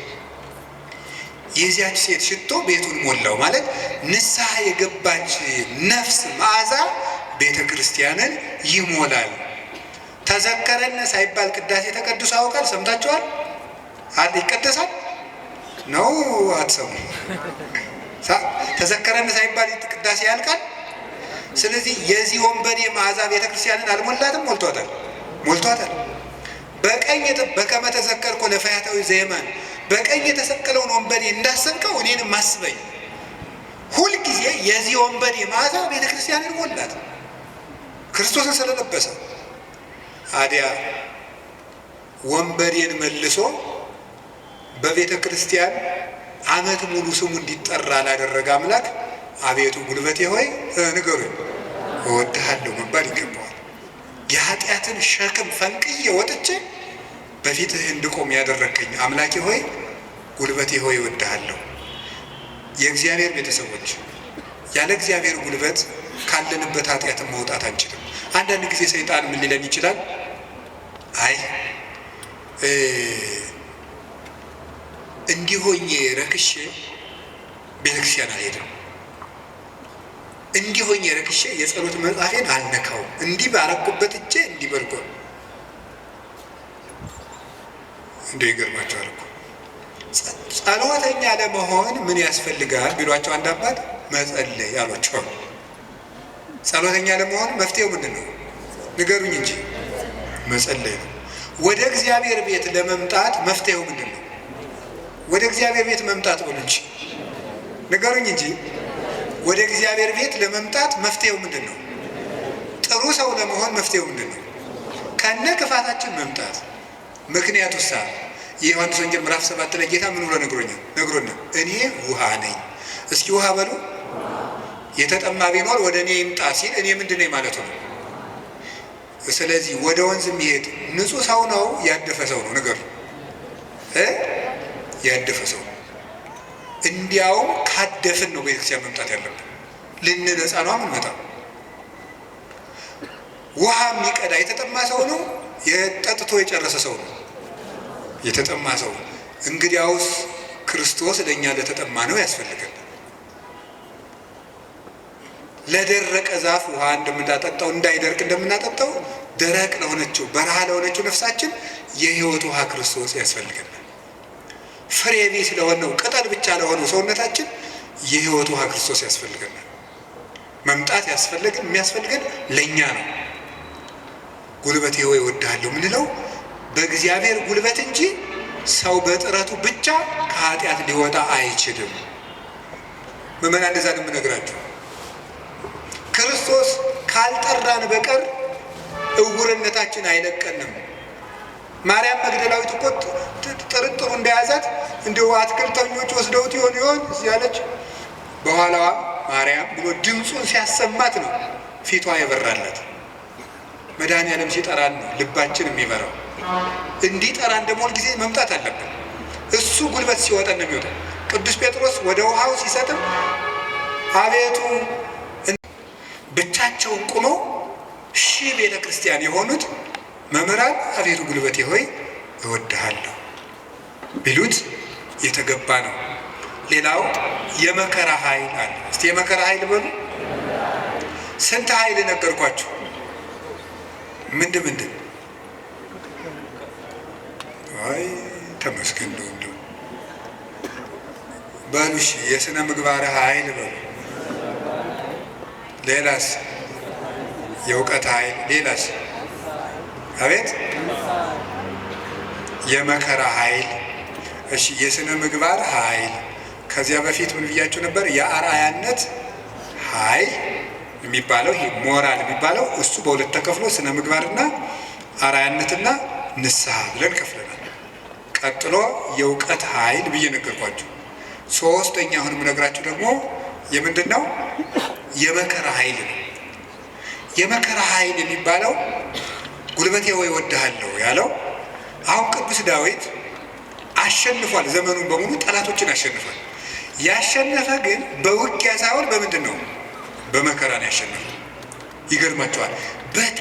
የዚያች ሴት ሽቶ ቤቱን ሞላው ማለት ንስሐ የገባች ነፍስ መዓዛ ቤተ ክርስቲያንን ይሞላል። ተዘከረነ ሳይባል ቅዳሴ ተቀድሶ ያውቃል? ሰምታችኋል? ይቀደሳል ነው አትሰሙ? ተዘከረነ ሳይባል ቅዳሴ ያልቃል። ስለዚህ የዚህ ወንበዴ መዓዛ ቤተ ክርስቲያንን አልሞላትም? ሞልቷታል። በቀኝ በከመ ተዘከርኮ ለፈያታዊ ዘየማን በቀኝ የተሰቀለውን ወንበዴ እንዳሰብከው እኔንም አስበኝ። ሁልጊዜ የዚህ ወንበዴ መዓዛ ቤተ ክርስቲያንን ሞላት ክርስቶስን ስለለበሰ። አዲያ ወንበዴን መልሶ በቤተ ክርስቲያን ዓመት ሙሉ ስሙ እንዲጠራ ላደረገ አምላክ አቤቱ ጉልበቴ ሆይ ንገሩኝ እወድሃለሁ መባል ይገባዋል። የኃጢአትን ሸክም ፈንቅዬ ወጥቼ በፊትህ እንድቆም ያደረገኝ አምላኬ ሆይ ጉልበቴ ሆይ እወድሃለሁ። የእግዚአብሔር ቤተሰቦች ያለ እግዚአብሔር ጉልበት ካለንበት ኃጢአትን መውጣት አንችልም። አንዳንድ ጊዜ ሰይጣን ምን ሊለን ይችላል? አይ እንዲሆኜ ረክሼ ቤተክርስቲያን አልሄድም፣ እንዲሆኝ የረክሼ የጸሎት መጽሐፌን አልነካውም። እንዲህ ባረኩበት እጄ እንዲህ በርጎ እንደ ይገርማቸዋል እኮ ጸሎተኛ ለመሆን ምን ያስፈልጋል ቢሏቸው አንድ አባት መጸለይ አሏቸው። ጸሎተኛ ለመሆን መፍትሄው ምንድን ነው ንገሩኝ እንጂ መጸለይ ነው። ወደ እግዚአብሔር ቤት ለመምጣት መፍትሄው ምንድን ነው? ወደ እግዚአብሔር ቤት መምጣት ብሎ እንጂ ንገሩኝ እንጂ ወደ እግዚአብሔር ቤት ለመምጣት መፍትሄው ምንድን ነው? ጥሩ ሰው ለመሆን መፍትሄው ምንድን ነው? ከነ ክፋታችን መምጣት። ምክንያቱሳ የዮሐንስ ወንጌል ምዕራፍ 7 ላይ ጌታ ምን ብሎ ነግሮናል? እኔ ውሃ ነኝ። እስኪ ውሃ በሉ። የተጠማ ቢኖር ወደ እኔ ይምጣ ሲል እኔ ምንድን ነኝ ማለቱ ነው። ስለዚህ ወደ ወንዝ የሚሄድ ንጹህ ሰው ነው ያደፈ ሰው ነው? ንገሩ። ያደፈ ሰው ነው። እንዲያውም ካደፍን ነው ቤተክርስቲያን መምጣት ያለብን። ልንነጻ ነው የምንመጣው። ውሃ የሚቀዳ የተጠማ ሰው ነው? የጠጥቶ የጨረሰ ሰው ነው? የተጠማ ሰው። እንግዲያውስ ክርስቶስ ለእኛ ለተጠማ ነው ያስፈልገን። ለደረቀ ዛፍ ውሃ እንደምናጠጣው እንዳይደርቅ እንደምናጠጣው ደረቅ ለሆነችው በረሃ ለሆነችው ነፍሳችን የሕይወት ውሃ ክርስቶስ ያስፈልገናል። ፍሬ ቢስ ለሆነው ቅጠል ብቻ ለሆነው ሰውነታችን የሕይወት ውሃ ክርስቶስ ያስፈልገናል። መምጣት የሚያስፈልገን ለእኛ ነው። ጉልበቴ ሆይ እወድሃለሁ ምንለው በእግዚአብሔር ጉልበት እንጂ ሰው በጥረቱ ብቻ ከኃጢአት ሊወጣ አይችልም። ምዕመናን እንደዛ ነው የምነግራችሁ። ክርስቶስ ካልጠራን በቀር እውርነታችን አይለቀንም። ማርያም መግደላዊት እኮ ጥርጥሩ እንደያዛት እንዲሁ አትክልተኞች ወስደውት ይሆን ያለች በኋላዋ ማርያም ብሎ ድምፁን ሲያሰማት ነው ፊቷ የበራላት። መድኃኔዓለም ሲጠራን ነው ልባችን የሚበራው። እንዲጠራን ደግሞ ሁልጊዜ መምጣት አለብን። እሱ ጉልበት ሲወጣን ነው የሚወጣው። ቅዱስ ጴጥሮስ ወደ ውሃው ሲሰጥም አቤቱ ብቻቸውን ቁመው ሺህ ቤተ ክርስቲያን የሆኑት መምህራን አቤቱ ጉልበቴ ሆይ እወድሃለሁ ቢሉት የተገባ ነው። ሌላው የመከራ ኃይል አለ። እስቲ የመከራ ኃይል በሉ። ስንት ኃይል ነገርኳችሁ? ምንድን አይ ተመስገን እንደው በሉሽ። የሥነ ምግባር ኃይል በሉ። ሌላስ? የእውቀት ኃይል። ሌላስ? አቤት የመከራ ኃይል። እሺ የሥነ ምግባር ኃይል። ከዚያ በፊት ምን ብያችሁ ነበር? የአርአያነት ኃይል የሚባለው ይሄ ሞራል የሚባለው እሱ በሁለት ተከፍሎ ስነ ምግባርና አርአያነትና ንስሐ ብለን ከፍለናል። ቀጥሎ የእውቀት ኃይል ብዬ ነገርኳችሁ። ሶስተኛ አሁን የምነግራችሁ ደግሞ የምንድን ነው? የመከራ ኃይል ነው። የመከራ ኃይል የሚባለው ጉልበቴ ሆይ እወድሃለሁ ያለው አሁን ቅዱስ ዳዊት አሸንፏል። ዘመኑን በሙሉ ጠላቶችን አሸንፏል። ያሸነፈ ግን በውጊያ ሳይሆን በምንድን ነው? በመከራ ነው ያሸነፈው። ይገርማቸዋል።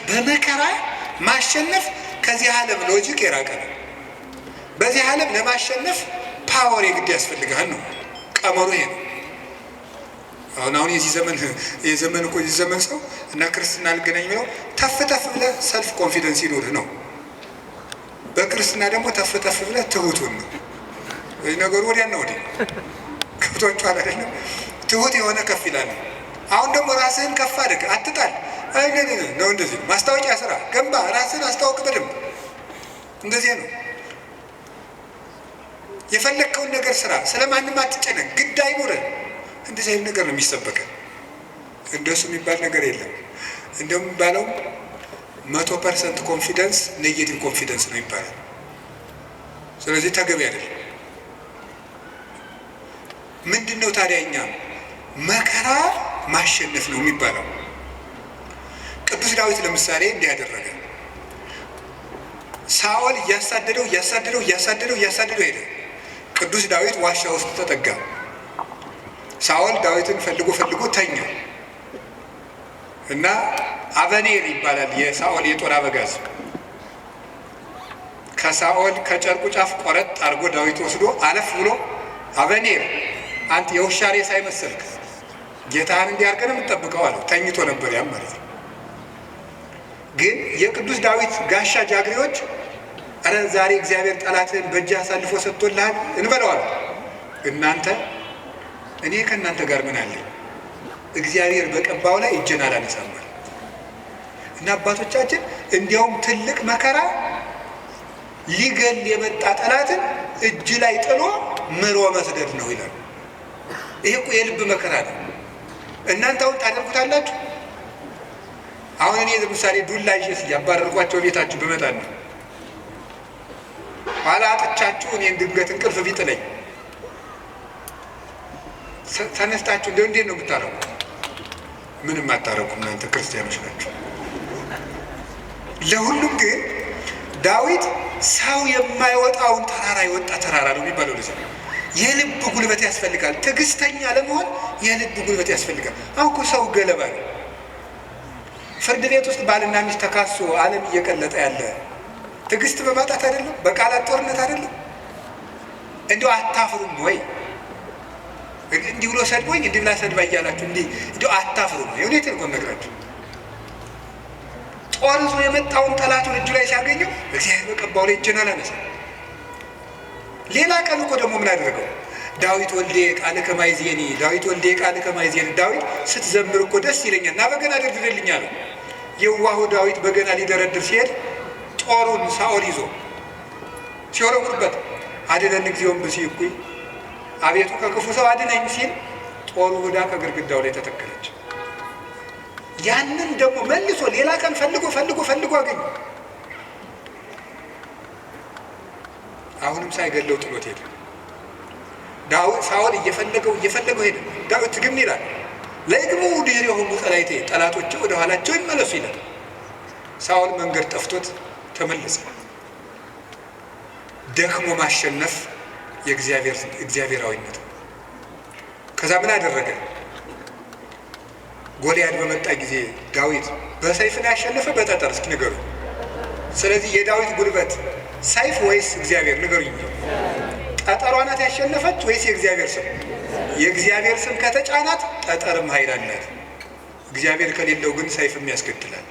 በመከራ ማሸነፍ ከዚህ ዓለም ሎጂክ የራቀ ነው። በዚህ ዓለም ለማሸነፍ ፓወር የግድ ያስፈልግሃል ነው ቀመሩ። ይሄ ነው። አሁን የዚህ ዘመን ሰው እና ክርስትና ልገናኝ ብለው ተፍ ብለህ ሰልፍ ኮንፊደንስ ይኖርህ ነው። በክርስትና ደግሞ ተፍ ብለህ ትሁቱን ነው። ነገሩ ወዲያና ወዲህ ከብቶቿል አይደለም። ትሁት የሆነ ከፍ ይላል። አሁን ደግሞ ራስህን ከፍ አድርግ፣ አትጣል ነው። እንደዚህ ማስታወቂያ ስራ ገንባ፣ ራስህን አስታውቅ በደንብ። እንደዚህ ነው። የፈለግከውን ነገር ስራ፣ ስለማንም አትጨነቅ፣ ግድ አይኖርህ። እንደዚህ አይነት ነገር ነው የሚሰበከን። እንደሱ የሚባል ነገር የለም። እንደሚባለው 100% ኮንፊደንስ ኔጌቲቭ ኮንፊደንስ ነው ይባላል። ስለዚህ ተገቢ አይደለም። ምንድን ነው ታዲያ? እኛ መከራ ማሸነፍ ነው የሚባለው። ቅዱስ ዳዊት ለምሳሌ እንዲህ ያደረገ፣ ሳኦል እያሳደደው ሄደ። ቅዱስ ዳዊት ዋሻ ውስጥ ተጠጋ። ሳኦል ዳዊትን ፈልጎ ተኛ እና አበኔር ይባላል የሳኦል የጦር አበጋዝ ከሳኦል ከጨርቁ ጫፍ ቆረጥ አድርጎ ዳዊት ወስዶ አለፍ ብሎ አበኔር አንተ የውሻ ሬሳ አይመሰልክ ጌታህን እንዲያርገን የምትጠብቀው አለው። ተኝቶ ነበር ያም ማለት ነው። ግን የቅዱስ ዳዊት ጋሻ ጃግሬዎች አረ ዛሬ እግዚአብሔር ጠላትህን በእጅህ አሳልፎ ሰጥቶልሃል እንበለዋል። እናንተ እኔ ከእናንተ ጋር ምን አለኝ? እግዚአብሔር በቀባው ላይ እጄን አላነሳም እና አባቶቻችን እንዲያውም ትልቅ መከራ ሊገል የመጣ ጠላትን እጅ ላይ ጥሎ ምሮ መስደድ ነው ይላሉ። ይሄ እኮ የልብ መከራ ነው። እናንተ አሁን ታደርጉታላችሁ? አሁን እኔ ለምሳሌ ዱላ ይዤ ያባረርኳቸው ቤታችሁ በመጣን ነው ኋላ አጥቻችሁ እኔን ድንገት እንቅልፍ ቢጥለኝ ተነስታችሁ እንዴት ነው የምታረጉ? ምንም አታረጉ። እናንተ ክርስቲያኖች ናችሁ። ለሁሉም ግን ዳዊት ሰው የማይወጣውን ተራራ የወጣ ተራራ ነው የሚባለው። ለዚህ የልብ ጉልበት ያስፈልጋል። ትዕግስተኛ ለመሆን የልብ ጉልበት ያስፈልጋል። አሁን እኮ ሰው ገለባ ነው። ፍርድ ቤት ውስጥ ባልና ሚስት ተካሶ ዓለም እየቀለጠ ያለ ትዕግስት በማጣት አይደለም? በቃላት ጦርነት አይደለም? እንዲሁ አታፍሩም ወይ? እንዲህ ብሎ ሰድቦኝ እንዲህ ብላ ሰድባ እያላችሁ እንዲሁ አታፍሩም ወይ? እውነቴን እኮ ነግራችሁ ጦር ይዞ የመጣውን ጠላቱን እጁ ላይ ሲያገኘው እግዚአብሔር በቀባው ላይ እጄን አላነሳም። ሌላ ቀን እኮ ደግሞ ምን አደረገው? ዳዊት ወልዴ ቃል ከማይዜኒ ዳዊት ወልዴ ቃል ከማይዜኒ ዳዊት ስትዘምር እኮ ደስ ይለኛል እና በገና ደርድርልኝ አለው። የዋሁ ዳዊት በገና ሊደረድር ሲሄድ ጦሩን ሳኦል ይዞ ሲወረውርበት አድነን እግዚኦን ብእሲኩይ አቤቱ ከክፉ ሰው አድነኝ ሲል ጦሩ ወዳ ከግድግዳው ላይ ተተከለች። ያንን ደግሞ መልሶ ሌላ ቀን ፈልጎ አገኘ። አሁንም ሳይገለው ጥሎት ሄደ። ዳዊት ሳኦል እየፈለገው ሄደ። ዳዊት ግን ይላል ለእግሙ ድህር የሆኑ ጠላይቴ ጠላቶቼ ወደ ኋላቸው ይመለሱ ይላል። ሳኦል መንገድ ጠፍቶት ተመለሰ። ደክሞ ማሸነፍ የእግዚአብሔራዊነት። ከዛ ምን አደረገ? ጎልያድ በመጣ ጊዜ ዳዊት በሰይፍ ነው ያሸነፈ በጠጠር? እስኪ ንገሩ። ስለዚህ የዳዊት ጉልበት ሰይፍ ወይስ እግዚአብሔር? ንገሩኝ። ጠጠሯ ናት ያሸነፈች ወይስ የእግዚአብሔር ስም? የእግዚአብሔር ስም ከተጫናት ጠጠርም ኃይል አላት። እግዚአብሔር ከሌለው ግን ሰይፍም ያስገድላል።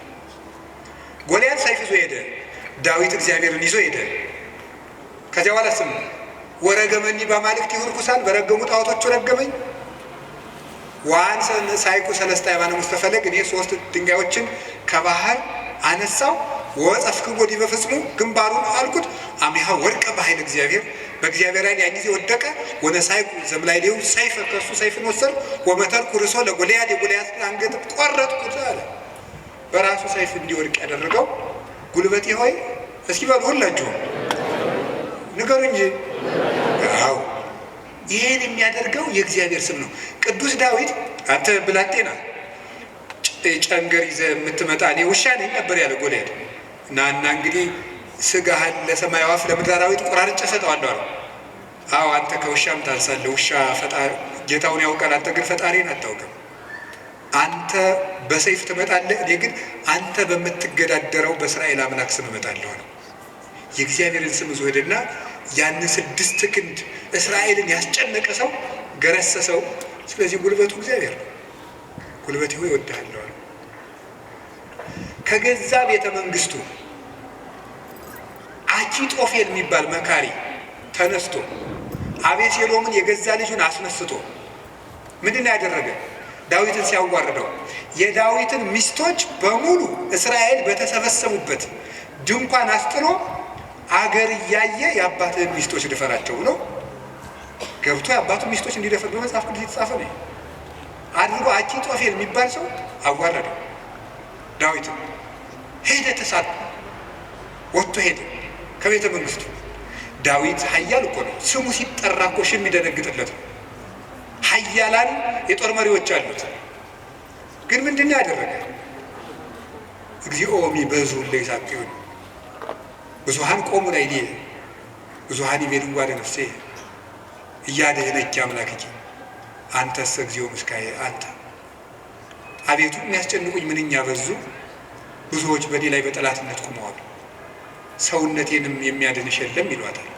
ጎልያድ ሰይፍ ይዞ ሄደ፣ ዳዊት እግዚአብሔርን ይዞ ሄደ። ከዚያ በኋላ ስም ወረገመኒ በአማልክት ይሁርኩሳን በረገሙ ጣዖቶቹ ረገመኝ። ዋን ሳይኩ ሰለስተ ሃይማኖ ሙስተፈለግ እኔ 3 ድንጋዮችን ከባህር አነሳው ወጸፍክቦ ዲበ ፍጽሙ ግንባሩን አልኩት አሚሃ ወርቀ በኃይል እግዚአብሔር በእግዚአብሔር ላይ ያን ጊዜ ወደቀ። ወነሳይኩ ዘምላይሌው ሰይፍ ከሱ ሰይፍን ወሰድ ወመተርኩ ርሶ ለጎልያድ የጎልያድ አንገት ቆረጥኩት አለ። በራሱ ሰይፍ እንዲወድቅ ያደረገው ጉልበቴ ሆይ እስኪ በሉ ሁላችሁ ንገሩ እንጂ። አዎ ይሄን የሚያደርገው የእግዚአብሔር ስም ነው። ቅዱስ ዳዊት አንተ ብላቴና ጨንገር ይዘህ የምትመጣ እኔ ውሻ ነኝ ነበር ያለ ጎልያድ። እና እንግዲህ ስጋህን ለሰማይ ወፍ ለምድር አራዊት ቆራርጬ እሰጠዋለሁ አለ። አዎ አንተ ከውሻም ታንሳለህ። ውሻ ጌታውን ያውቃል፣ አንተ ግን ፈጣሪን አታውቅም። አንተ በሰይፍ ትመጣለህ፣ እኔ ግን አንተ በምትገዳደረው በእስራኤል አምላክ ስም እመጣለሁ አለ። የእግዚአብሔርን ስም ይዞ ሄደና ያንን 6 ክንድ እስራኤልን ያስጨነቀ ሰው ገረሰሰው። ስለዚህ ጉልበቱ እግዚአብሔር ነው። ጉልበቴ ሆይ እወድሃለሁ አለ። ከገዛ ቤተ መንግስቱ አኪጦፌል የሚባል መካሪ ተነስቶ አቤሴሎምን የገዛ ልጁን አስነስቶ ምንድን ያደረገ? ዳዊትን ሲያዋርደው የዳዊትን ሚስቶች በሙሉ እስራኤል በተሰበሰቡበት ድንኳን አስጥሎ አገር እያየ የአባትህን ሚስቶች ድፈራቸው ብሎ ገብቶ የአባቱን ሚስቶች እንዲደፈር በመጽሐፍ ቅዱስ የተጻፈ ነው አድርጎ አኪጦፌል የሚባል ሰው አዋረደው። ዳዊትን ሄደ፣ ተሳል ወጥቶ ሄደ ከቤተ መንግስቱ። ዳዊት ኃያል እኮ ነው። ስሙ ሲጠራ እኮ የሚደነግጥለት ነው። ኃያላን የጦር መሪዎች አሉት። ግን ምንድን ነው ያደረገ? እግዚኦ ሚበዙ ለይሳቅዩን ብዙሃን ቆሙ ላይ ዲ ብዙሃን ይቤልዋ ለነፍሴ እያደህነች አምላክኪ አንተስ እግዚኦ ምስካየ አንተ አቤቱ የሚያስጨንቁኝ ምንኛ በዙ፣ ብዙዎች በእኔ ላይ በጠላትነት ቆመዋል፣ ሰውነቴንም የሚያድንሽ የለም ይሏታል።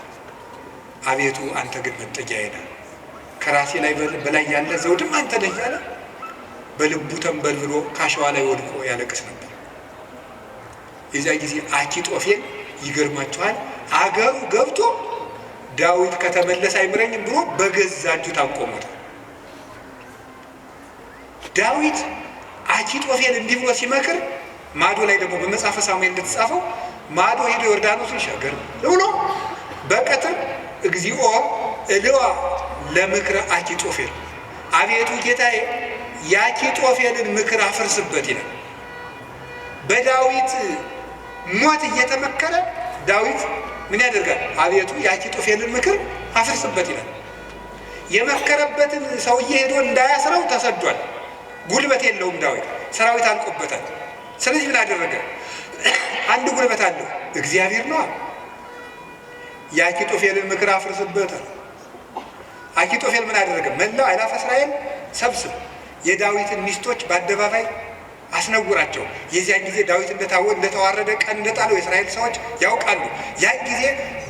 አቤቱ አንተ ግን መጠጊያዬ ነህ፣ ከራሴ ላይ በላይ ያለ ዘውድም አንተ ነህ እያለ በልቡ ተንበልብሎ ካሸዋ ላይ ወድቆ ያለቅስ ነበር። የዚያ ጊዜ አኪጦፌል ይገርማችኋል አገሩ ገብቶ ዳዊት ከተመለሰ አይምረኝም ብሎ በገዛ እጁ ታቆመው። ዳዊት አኪጦፌል እንዲህ ብሎ ሲመክር ማዶ ላይ ደግሞ በመጽሐፈ ሳሙኤል እንደተጻፈው ማዶ ሄዶ ዮርዳኖስን ሻገር ብሎ በቀትር እግዚኦ እልዋ ለምክረ አኪጦፌል፣ አቤቱ ጌታዬ የአኪጦፌልን ምክር አፍርስበት ይላል። በዳዊት ሞት እየተመከረ ዳዊት ምን ያደርጋል? አቤቱ የአኪጦፌልን ምክር አፍርስበት ይላል። የመከረበትን ሰውዬ ሄዶ እንዳያስረው ተሰዷል። ጉልበት የለውም ዳዊት፣ ሰራዊት አልቆበታል። ስለዚህ ምን አደረገ? አንድ ጉልበት አለው፣ እግዚአብሔር ነው። የአኪጦፌልን ምክር አፍርስበት አለ። አኪጦፌል ምን አደረገ? መላው አእላፈ እስራኤል ሰብስብ፣ የዳዊትን ሚስቶች በአደባባይ አስነውራቸው። የዚያን ጊዜ ዳዊት እንደተዋረደ ቀን እንደጣለው የእስራኤል ሰዎች ያውቃሉ። ያን ጊዜ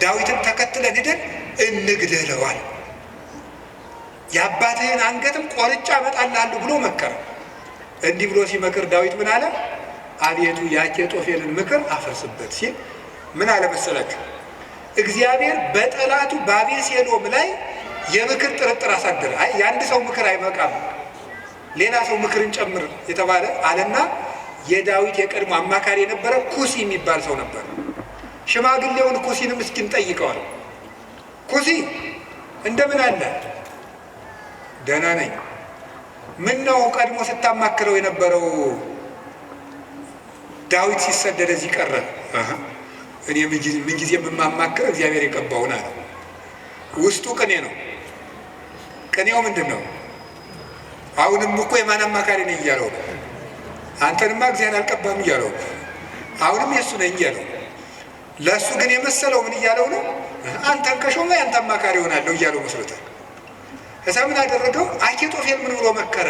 ዳዊትን ተከትለን ሄደን እንግደለዋል፣ የአባትህን አንገትም ቆርጬ አመጣልሃለሁ ብሎ መከረ። እንዲህ ብሎ ሲመክር ዳዊት ምን አለ? አቤቱ የአኪጦፌልን ምክር አፍርስበት ሲል ምን አለ መሰላችሁ? እግዚአብሔር በጠላቱ በአቤሴሎም ላይ የምክር ጥርጥር አሳደረ። አይ የአንድ ሰው ምክር አይበቃም፣ ሌላ ሰው ምክርን ጨምር የተባለ አለና የዳዊት የቀድሞ አማካሪ የነበረ ኩሲ የሚባል ሰው ነበር። ሽማግሌውን ኩሲንም እስኪን ጠይቀዋል። ኩሲ እንደምን አለ? ደህና ነኝ። ምን ነው ቀድሞ ስታማክረው የነበረው ዳዊት ሲሰደድ እዚህ ቀረ? እኔ ምን ጊዜ የማማክረው እግዚአብሔር የቀባውን አለ። ውስጡ ቅኔ ነው። ቅኔው ምንድን ነው? አሁንም እኮ የማን አማካሪ ነኝ እያለው ነው። አንተንማ እግዚአብሔር አልቀባም እያለው ነው። አሁንም የእሱ ነኝ እያለው። ለእሱ ግን የመሰለው ምን እያለው ነው? አንተን ከሾመ ያንተ አማካሪ ሆናለሁ እያለው መስሎታል። እዛ ምን አደረገው? አኪጦፌል ምን ብሎ መከረ?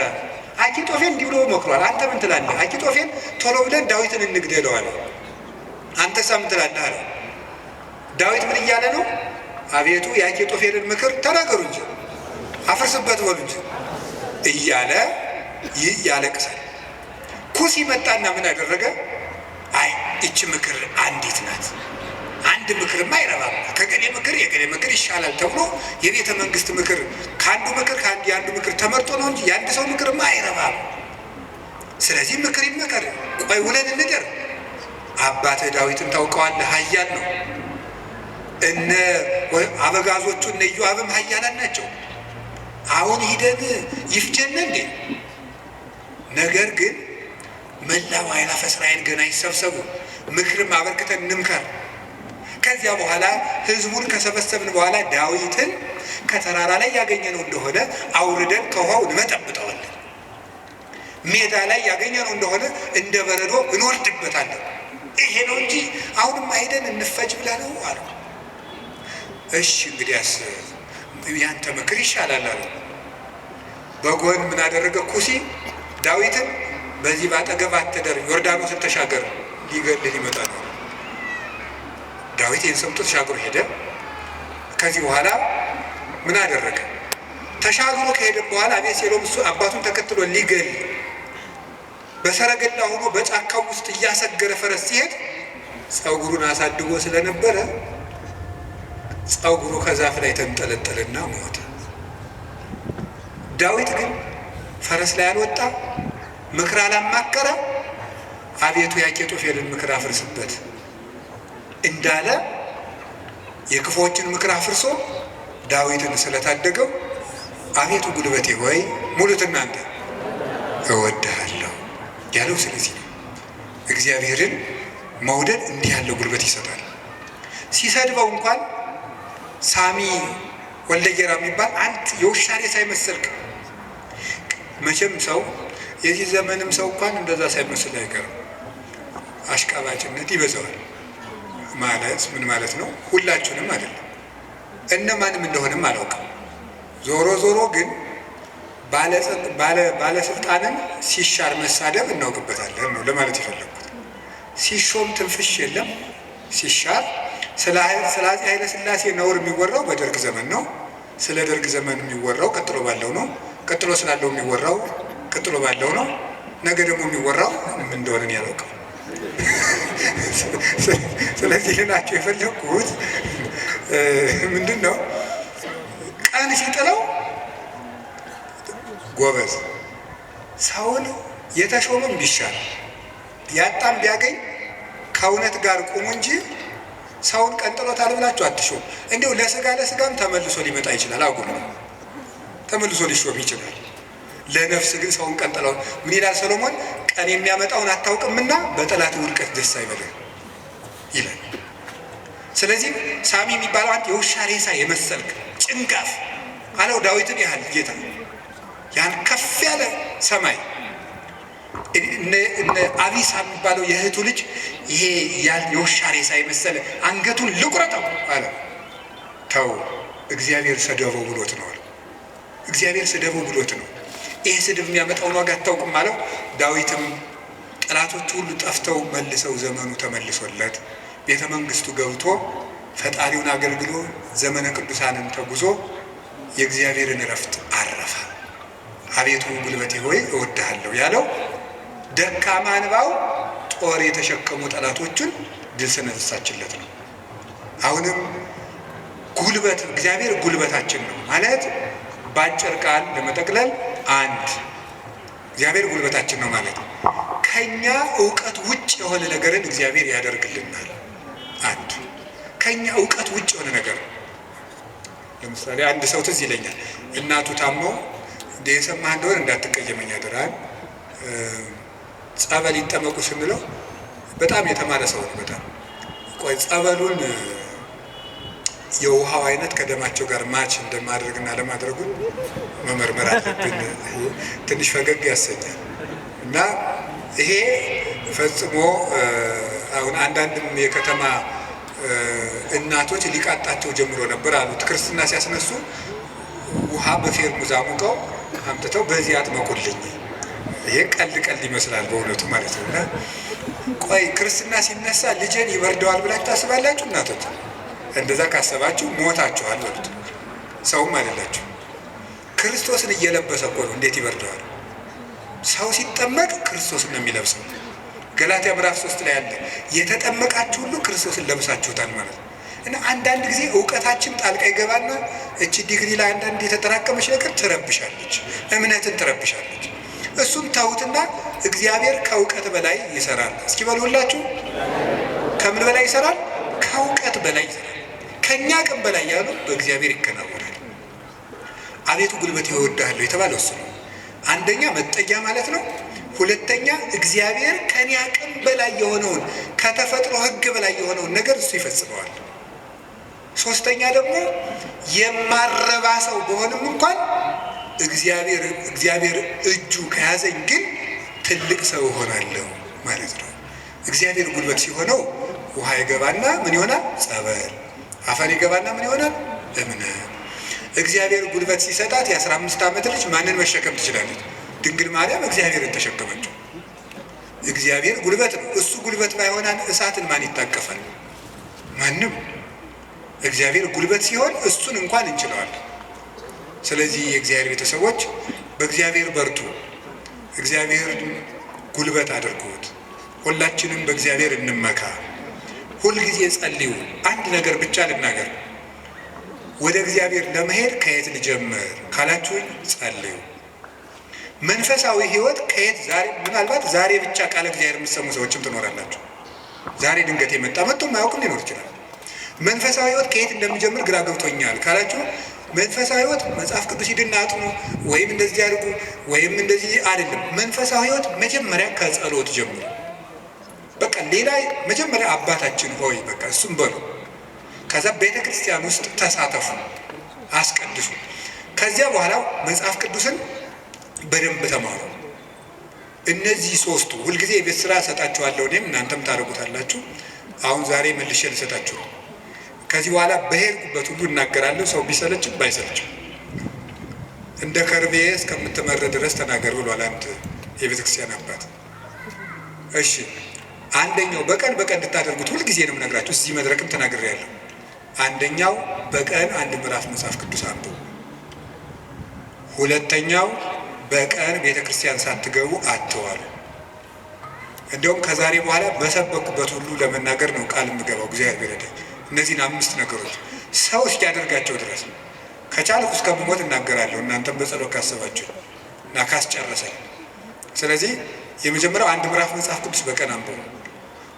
አኪጦፌል እንዲህ ብሎ መክሯል። አንተ ምን ትላለህ? አኪጦፌል ቶሎ ብለን ዳዊትን እንግደለዋል። አንተሳ ምን ትላለህ አለ። ዳዊት ምን እያለ ነው? አቤቱ የአኪጦፌልን ምክር ተናገሩ እንጂ አፍርስበት በሉ እንጂ እያለ ያለቅሳል። ኩሲ መጣና ምን አደረገ? አይ እቺ ምክር አንዲት ናት፣ አንድ ምክርማ አይረባም፣ ከገሌ ምክር የገሌ ምክር ይሻላል ተብሎ የቤተ መንግስት ምክር ከአንዱ ምክር የአንዱ ምክር ተመርጦ ነው እንጂ የአንድ ሰው ምክርማ አይረባም። ስለዚህ ምክር ይመከር፣ ቆይ ውለን እንደር። አባትህ ዳዊትን ታውቀዋለህ፣ ኃያል ነው። እነ አበጋዞቹ እነ ኢዮአብም ኃያላን ናቸው። አሁን ሂደን ይፍጀን እንዴ? ነገር ግን መላው አእላፈ እስራኤል ገና ይሰብሰቡ፣ ምክርም አበርክተን እንምከር። ከዚያ በኋላ ህዝቡን ከሰበሰብን በኋላ ዳዊትን ከተራራ ላይ ያገኘነው እንደሆነ አውርደን ከውሃው እንመጠብጠዋለን፣ ሜዳ ላይ ያገኘነው እንደሆነ እንደ በረዶ እንወርድበታለን። ይሄ ነው እንጂ አሁንም ሄደን እንፈጅ ብለህ ነው አሉ። እሺ እንግዲያስ ያንተ ምክር ይሻላል አሉ። በጎን ምን አደረገ? ኩሲ ዳዊትን በዚህ ባጠገብ አትደር፣ ዮርዳኖስን ተሻገር፣ ሊገልህ ይመጣል። ዳዊት ይህን ሰምቶ ተሻግሮ ሄደ። ከዚህ በኋላ ምን አደረገ? ተሻግሮ ከሄደ በኋላ አቤሴሎም እሱ አባቱን ተከትሎ ሊገል በሰረገላ ሆኖ በጫካው ውስጥ እያሰገረ ፈረስ ሲሄድ ፀጉሩን አሳድጎ ስለነበረ ፀጉሩ ከዛፍ ላይ ተንጠለጠለና ሞተ። ዳዊት ግን ፈረስ ላይ አልወጣ፣ ምክር አላማከረ። አቤቱ የአኪጦፌልን ምክር አፍርስበት እንዳለ የክፉዎችን ምክር አፍርሶ ዳዊትን ስለታደገው አቤቱ ጉልበቴ ሆይ ሙሉት እናንተ እወድሃለሁ ያለው ስለዚህ ነው። እግዚአብሔርን መውደድ እንዲህ ያለው ጉልበት ይሰጣል። ሲሰድበው እንኳን ሳሚ ወልደየራ የሚባል አንድ የውሻ ሬሳ ሳይመስልክ መቼም ሰው የዚህ ዘመንም ሰው እንኳን እንደዛ ሳይመስል አይቀርም። አሽቃባጭነት ይበዛዋል። ማለት ምን ማለት ነው? ሁላችሁንም አይደለም፣ እነማንም እንደሆነም አላውቅም። ዞሮ ዞሮ ግን ባለስልጣንን ሲሻር መሳደብ እናውቅበታለን ነው ለማለት የፈለግኩት። ሲሾም ትንፍሽ የለም፣ ሲሻር ስለ አፄ ኃይለ ሥላሴ ነውር የሚወራው በደርግ ዘመን ነው። ስለ ደርግ ዘመን የሚወራው ቀጥሎ ባለው ነው። ቀጥሎ ስላለው የሚወራው ቀጥሎ ባለው ነው። ነገ ደግሞ የሚወራው ምን እንደሆነ ያላውቀው። ስለዚህ ልናቸው የፈለግኩት ምንድን ነው? ቀን ሲጥለው ጎበዝ ሰውን የተሾመም ቢሻል ያጣም ቢያገኝ ከእውነት ጋር ቁሙ እንጂ ሰውን ቀንጥሎታል ብላችሁ አትሾም። እንዲሁ ለስጋም ተመልሶ ሊመጣ ይችላል። አጉል ነው፣ ተመልሶ ሊሾም ይችላል። ለነፍስ ግን ሰውን ቀንጥለው ምን ይላል ሰሎሞን? ቀን የሚያመጣውን አታውቅምና በጠላት ውድቀት ደስ አይበልህ ይላል። ስለዚህ ሳሚ የሚባለው አንድ የውሻ ሬሳ የመሰልክ ጭንጋፍ አለው ዳዊትን ያህል ጌታ ያን ከፍ ያለ ሰማይ እነ አቢሳ የሚባለው የእህቱ ልጅ ይሄ የውሻ ሬሳ የመሰለ አንገቱን ልቁረጠው አለ። ተው እግዚአብሔር ሰደበው ብሎት ነው አለ። እግዚአብሔር ሰደበው ብሎት ነው። ይሄ ስድብ የሚያመጣውን ዋጋ አታውቅም አለው። ዳዊትም ጠላቶቹ ሁሉ ጠፍተው መልሰው ዘመኑ ተመልሶለት ቤተ መንግስቱ ገብቶ ፈጣሪውን አገልግሎ ዘመነ ቅዱሳንን ተጉዞ የእግዚአብሔርን እረፍት አረፈ። አቤቱ ጉልበቴ ሆይ እወድሃለሁ ያለው ደካማ እንባው ጦር የተሸከሙ ጠላቶችን ድል ስለነሳችለት ነው። አሁንም ጉልበት እግዚአብሔር ጉልበታችን ነው ማለት በአጭር ቃል ለመጠቅለል አንድ እግዚአብሔር ጉልበታችን ነው ማለት ነው። ከኛ እውቀት ውጭ የሆነ ነገርን እግዚአብሔር ያደርግልናል። አንድ ከኛ እውቀት ውጭ የሆነ ነገር ለምሳሌ አንድ ሰው ትዝ ይለኛል። እናቱ ታሞ እንደ የሰማህ እንደሆነ እንዳትቀየመኝ አደራል ጸበል ይጠመቁ ስንለው በጣም የተማረ ሰው ነው። በጣም ቆይ ጸበሉን የውሃው አይነት ከደማቸው ጋር ማች እንደማድረግና ለማድረጉን መመርመር አለብን። ትንሽ ፈገግ ያሰኛል። እና ይሄ ፈጽሞ አሁን አንዳንድም የከተማ እናቶች ሊቃጣቸው ጀምሮ ነበር አሉት። ክርስትና ሲያስነሱ ውሃ በፌርሙዝ አሙቀው አምጥተው በዚህ አጥመቁልኝ። ይሄ ቀልድ ይመስላል በእውነቱ ማለት ነው። እና ቆይ ክርስትና ሲነሳ ልጄን ይበርደዋል ብላችሁ ታስባላችሁ? እናቶች እንደዛ ካሰባችሁ ሞታችኋል በሉት። ሰውም አይደላችሁ። ክርስቶስን እየለበሰ እኮ ነው። እንዴት ይበርደዋል? ሰው ሲጠመቅ ክርስቶስን ነው የሚለብሰው። ገላትያ ምዕራፍ 3 ላይ አለ የተጠመቃችሁ ሁሉ ክርስቶስን ለብሳችሁታል ማለት ነው። እና አንዳንድ ጊዜ እውቀታችን ጣልቃ ይገባና እቺ ዲግሪ ላይ አንዳንድ የተጠራቀመች ነገር ትረብሻለች፣ እምነትን ትረብሻለች። እሱም ተውትና እግዚአብሔር ከእውቀት በላይ ይሰራል። እስኪ በሉላችሁ፣ ከምን በላይ ይሰራል? ከእውቀት በላይ ይሰራል። ከኛ ቀን በላይ ያሉ በእግዚአብሔር ይከናወናል። አቤቱ ጉልበቴ እወድሃለሁ የተባለው እሱ ነው። አንደኛ መጠጊያ ማለት ነው። ሁለተኛ እግዚአብሔር ከኔ አቅም በላይ የሆነውን ከተፈጥሮ ሕግ በላይ የሆነውን ነገር እሱ ይፈጽመዋል። ሶስተኛ ደግሞ የማረባ ሰው በሆንም እንኳን እግዚአብሔር እጁ ከያዘኝ ግን ትልቅ ሰው እሆናለሁ ማለት ነው። እግዚአብሔር ጉልበት ሲሆነው ውሃ ይገባና ምን ይሆናል? ጸበል። አፈር ይገባና ምን ይሆናል? እምነት። እግዚአብሔር ጉልበት ሲሰጣት የ15 ዓመት ልጅ ማንን መሸከም ትችላለች? ድንግል ማርያም እግዚአብሔርን ተሸከመችው። እግዚአብሔር ጉልበት ነው። እሱ ጉልበት ባይሆናል እሳትን ማን ይታቀፋል? ማንም። እግዚአብሔር ጉልበት ሲሆን እሱን እንኳን እንችለዋለን። ስለዚህ የእግዚአብሔር ቤተሰቦች በእግዚአብሔር በርቱ፣ እግዚአብሔር ጉልበት አድርጉት። ሁላችንም በእግዚአብሔር እንመካ። ሁልጊዜ ጸልዩ። አንድ ነገር ብቻ ልናገር፣ ወደ እግዚአብሔር ለመሄድ ከየት ልጀምር ካላችሁኝ ጸልዩ። መንፈሳዊ ሕይወት ከየት ምናልባት ዛሬ ብቻ ቃለ እግዚአብሔር የምትሰሙ ሰዎችም ትኖራላችሁ። ዛሬ ድንገት መጥቶ ማያውቅም ሊኖር ይችላል። መንፈሳዊ ሕይወት ከየት እንደሚጀምር ግራ ገብቶኛል ካላችሁ መንፈሳዊ ሕይወት መጽሐፍ ቅዱስ ሂድና አጥኑ ወይም እንደዚህ አድርጉ ወይም እንደዚህ አይደለም። መንፈሳዊ ሕይወት መጀመሪያ ከጸሎት ጀምሩ። በቃ ሌላ መጀመሪያ አባታችን ሆይ በቃ እሱም በሉ። ከዛ ቤተ ክርስቲያን ውስጥ ተሳተፉ፣ አስቀድሱ። ከዚያ በኋላ መጽሐፍ ቅዱስን በደንብ ተማሩ። እነዚህ ሶስቱ ሁልጊዜ የቤት ስራ እሰጣችኋለሁ፣ እኔም እናንተም ታደርጉታላችሁ። አሁን ዛሬ መልሼ ልሰጣችሁ ነው። ከዚህ በኋላ በሄድኩበት ሁሉ እናገራለሁ። ሰው ቢሰለችም ባይሰለችም እንደ ከርቤ እስከምትመረ ድረስ ተናገር ብሏል አንድ የቤተ ክርስቲያን አባት። እሺ፣ አንደኛው በቀን እንድታደርጉት ሁልጊዜ ነው የምነግራችሁ። እዚህ መድረክም ተናግሬያለሁ። አንደኛው በቀን አንድ ምዕራፍ መጽሐፍ ቅዱስ አንብቡ። ሁለተኛው በቀን ቤተ ክርስቲያን ሳትገቡ አትዋሉ። እንዲሁም ከዛሬ በኋላ በሰበኩበት ሁሉ ለመናገር ነው ቃል የምገባው እግዚአብሔር ቢረዳኝ። እነዚህን 5 ነገሮች ሰው እስኪያደርጋቸው ድረስ ከቻልኩ እስከምሞት እናገራለሁ። እናንተም በጸሎት ካሰባችሁ እና ካስጨረሰኝ። ስለዚህ የመጀመሪያው 1 ምዕራፍ መጽሐፍ ቅዱስ በቀን አንብቡ።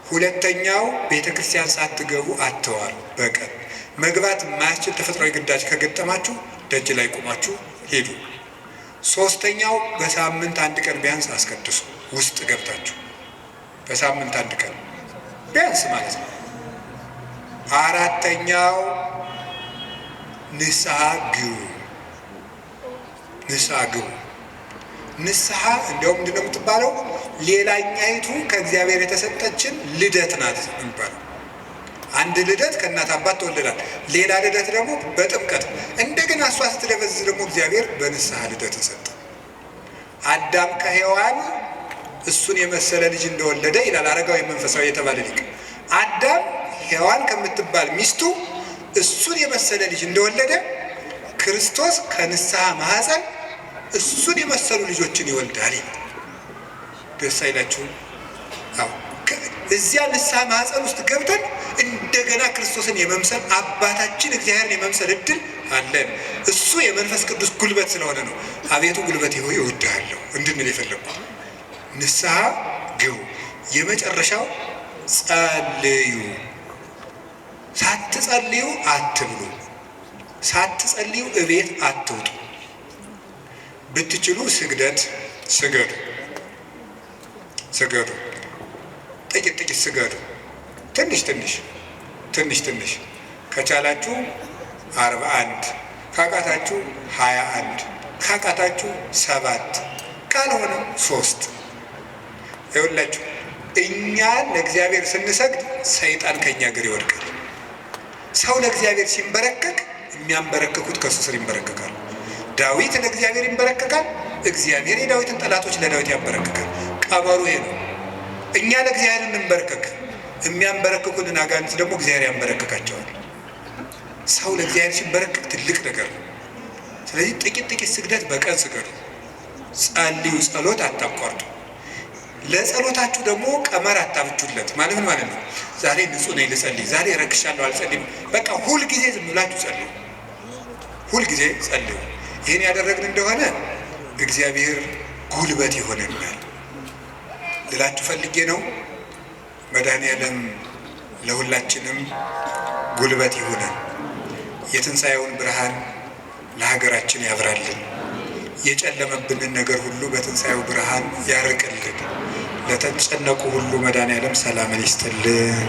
ሁለተኛው ቤተ ክርስቲያን ሳትገቡ አትዋሉ። በቀን መግባት የማያስችል ተፈጥሯዊ ግዳጅ ከገጠማችሁ ደጅ ላይ ቆማችሁ ሄዱ። ሶስተኛው በሳምንት 1 ቀን ቢያንስ አስቀድሱ። ውስጥ ገብታችሁ በሳምንት 1 ቀን ቢያንስ ማለት ነው። አራተኛው ንስሐ ግቡ። ንስሐ ግቡ። ንስሐ እንዲያውም ምንድን ነው የምትባለው? ሌላኛይቱ ከእግዚአብሔር የተሰጠችን ልደት ናት የሚባለው። አንድ ልደት ከእናት አባት ተወለዳል። ሌላ ልደት ደግሞ በጥምቀት እንደገና እሷ ስትደበዝዝ ደግሞ እግዚአብሔር በንስሐ ልደትን ሰጠ። አዳም ከሔዋን እሱን የመሰለ ልጅ እንደወለደ ይላል አረጋዊ መንፈሳዊ የተባለ ሊቅ። አዳም ሔዋን ከምትባል ሚስቱ እሱን የመሰለ ልጅ እንደወለደ ክርስቶስ ከንስሐ ማህፀን እሱን የመሰሉ ልጆችን ይወልዳል። ደስ አይላችሁም? አዎ። እዚያ ንስሐ ማህፀን ውስጥ ገብተን እንደገና ክርስቶስን የመምሰል አባታችን እግዚአብሔርን የመምሰል እድል አለን። እሱ የመንፈስ ቅዱስ ጉልበት ስለሆነ ነው አቤቱ ጉልበቴ ሆይ እወድሃለሁ እንድንል የፈለግኩት። ንስሐ ግቡ። የመጨረሻው ጸልዩ። ሳትጸልዩ አትብሉ። ሳትጸልዩ እቤት አትውጡ። ብትችሉ ስግደት ስገዱ። ስገዱ። ጥቂት ስገዱ። ትንሽ ከቻላችሁ 41 ካቃታችሁ 21 ካቃታችሁ 7 ካልሆነ 3። ይኸውላችሁ እኛ ለእግዚአብሔር ስንሰግድ ሰይጣን ከእኛ እግር ይወድቃል። ሰው ለእግዚአብሔር ሲንበረከክ የሚያንበረከኩት ከእሱ ስር ይንበረከካሉ። ዳዊት ለእግዚአብሔር ይንበረከካል። እግዚአብሔር የዳዊትን ጠላቶች ለዳዊት ያንበረከካል። ቀመሩ ይሄ ነው። እኛ ለእግዚአብሔር እንንበረከክ፣ የሚያንበረከኩንን አጋንንት ደግሞ እግዚአብሔር ያንበረከካቸዋል። ሰው ለእግዚአብሔር ሲንበረከክ ትልቅ ነገር ነው። ስለዚህ ጥቂት ስግደት በቀን ስገዱ። ጸልዩ። ጸሎት አታቋርጡ። ለጸሎታችሁ ደግሞ ቀመር አታብጁለት። ምን ማለት ነው? ዛሬ ንጹህ ነኝ ልጸልይ፣ ዛሬ ረክሻለሁ አልጸልይም። በቃ ሁልጊዜ ዝም ብላችሁ ጸልዩ። ሁልጊዜ ጸልዩ። ይህን ያደረግን እንደሆነ እግዚአብሔር ጉልበት ይሆነናል ልላችሁ ፈልጌ ነው። መድኃኔዓለም ለሁላችንም ጉልበት ይሆነን። የትንሣኤውን ብርሃን ለሀገራችን ያብራልን። የጨለመብንን ነገር ሁሉ በትንሣኤው ብርሃን ያርቅልን። ለተጨነቁ ሁሉ መድኃኔዓለም ሰላምን ይስጥልን።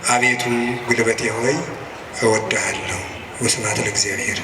አቤቱ ጉልበቴ ሆይ እወድሃለሁ። ወስብሐት ለእግዚአብሔር።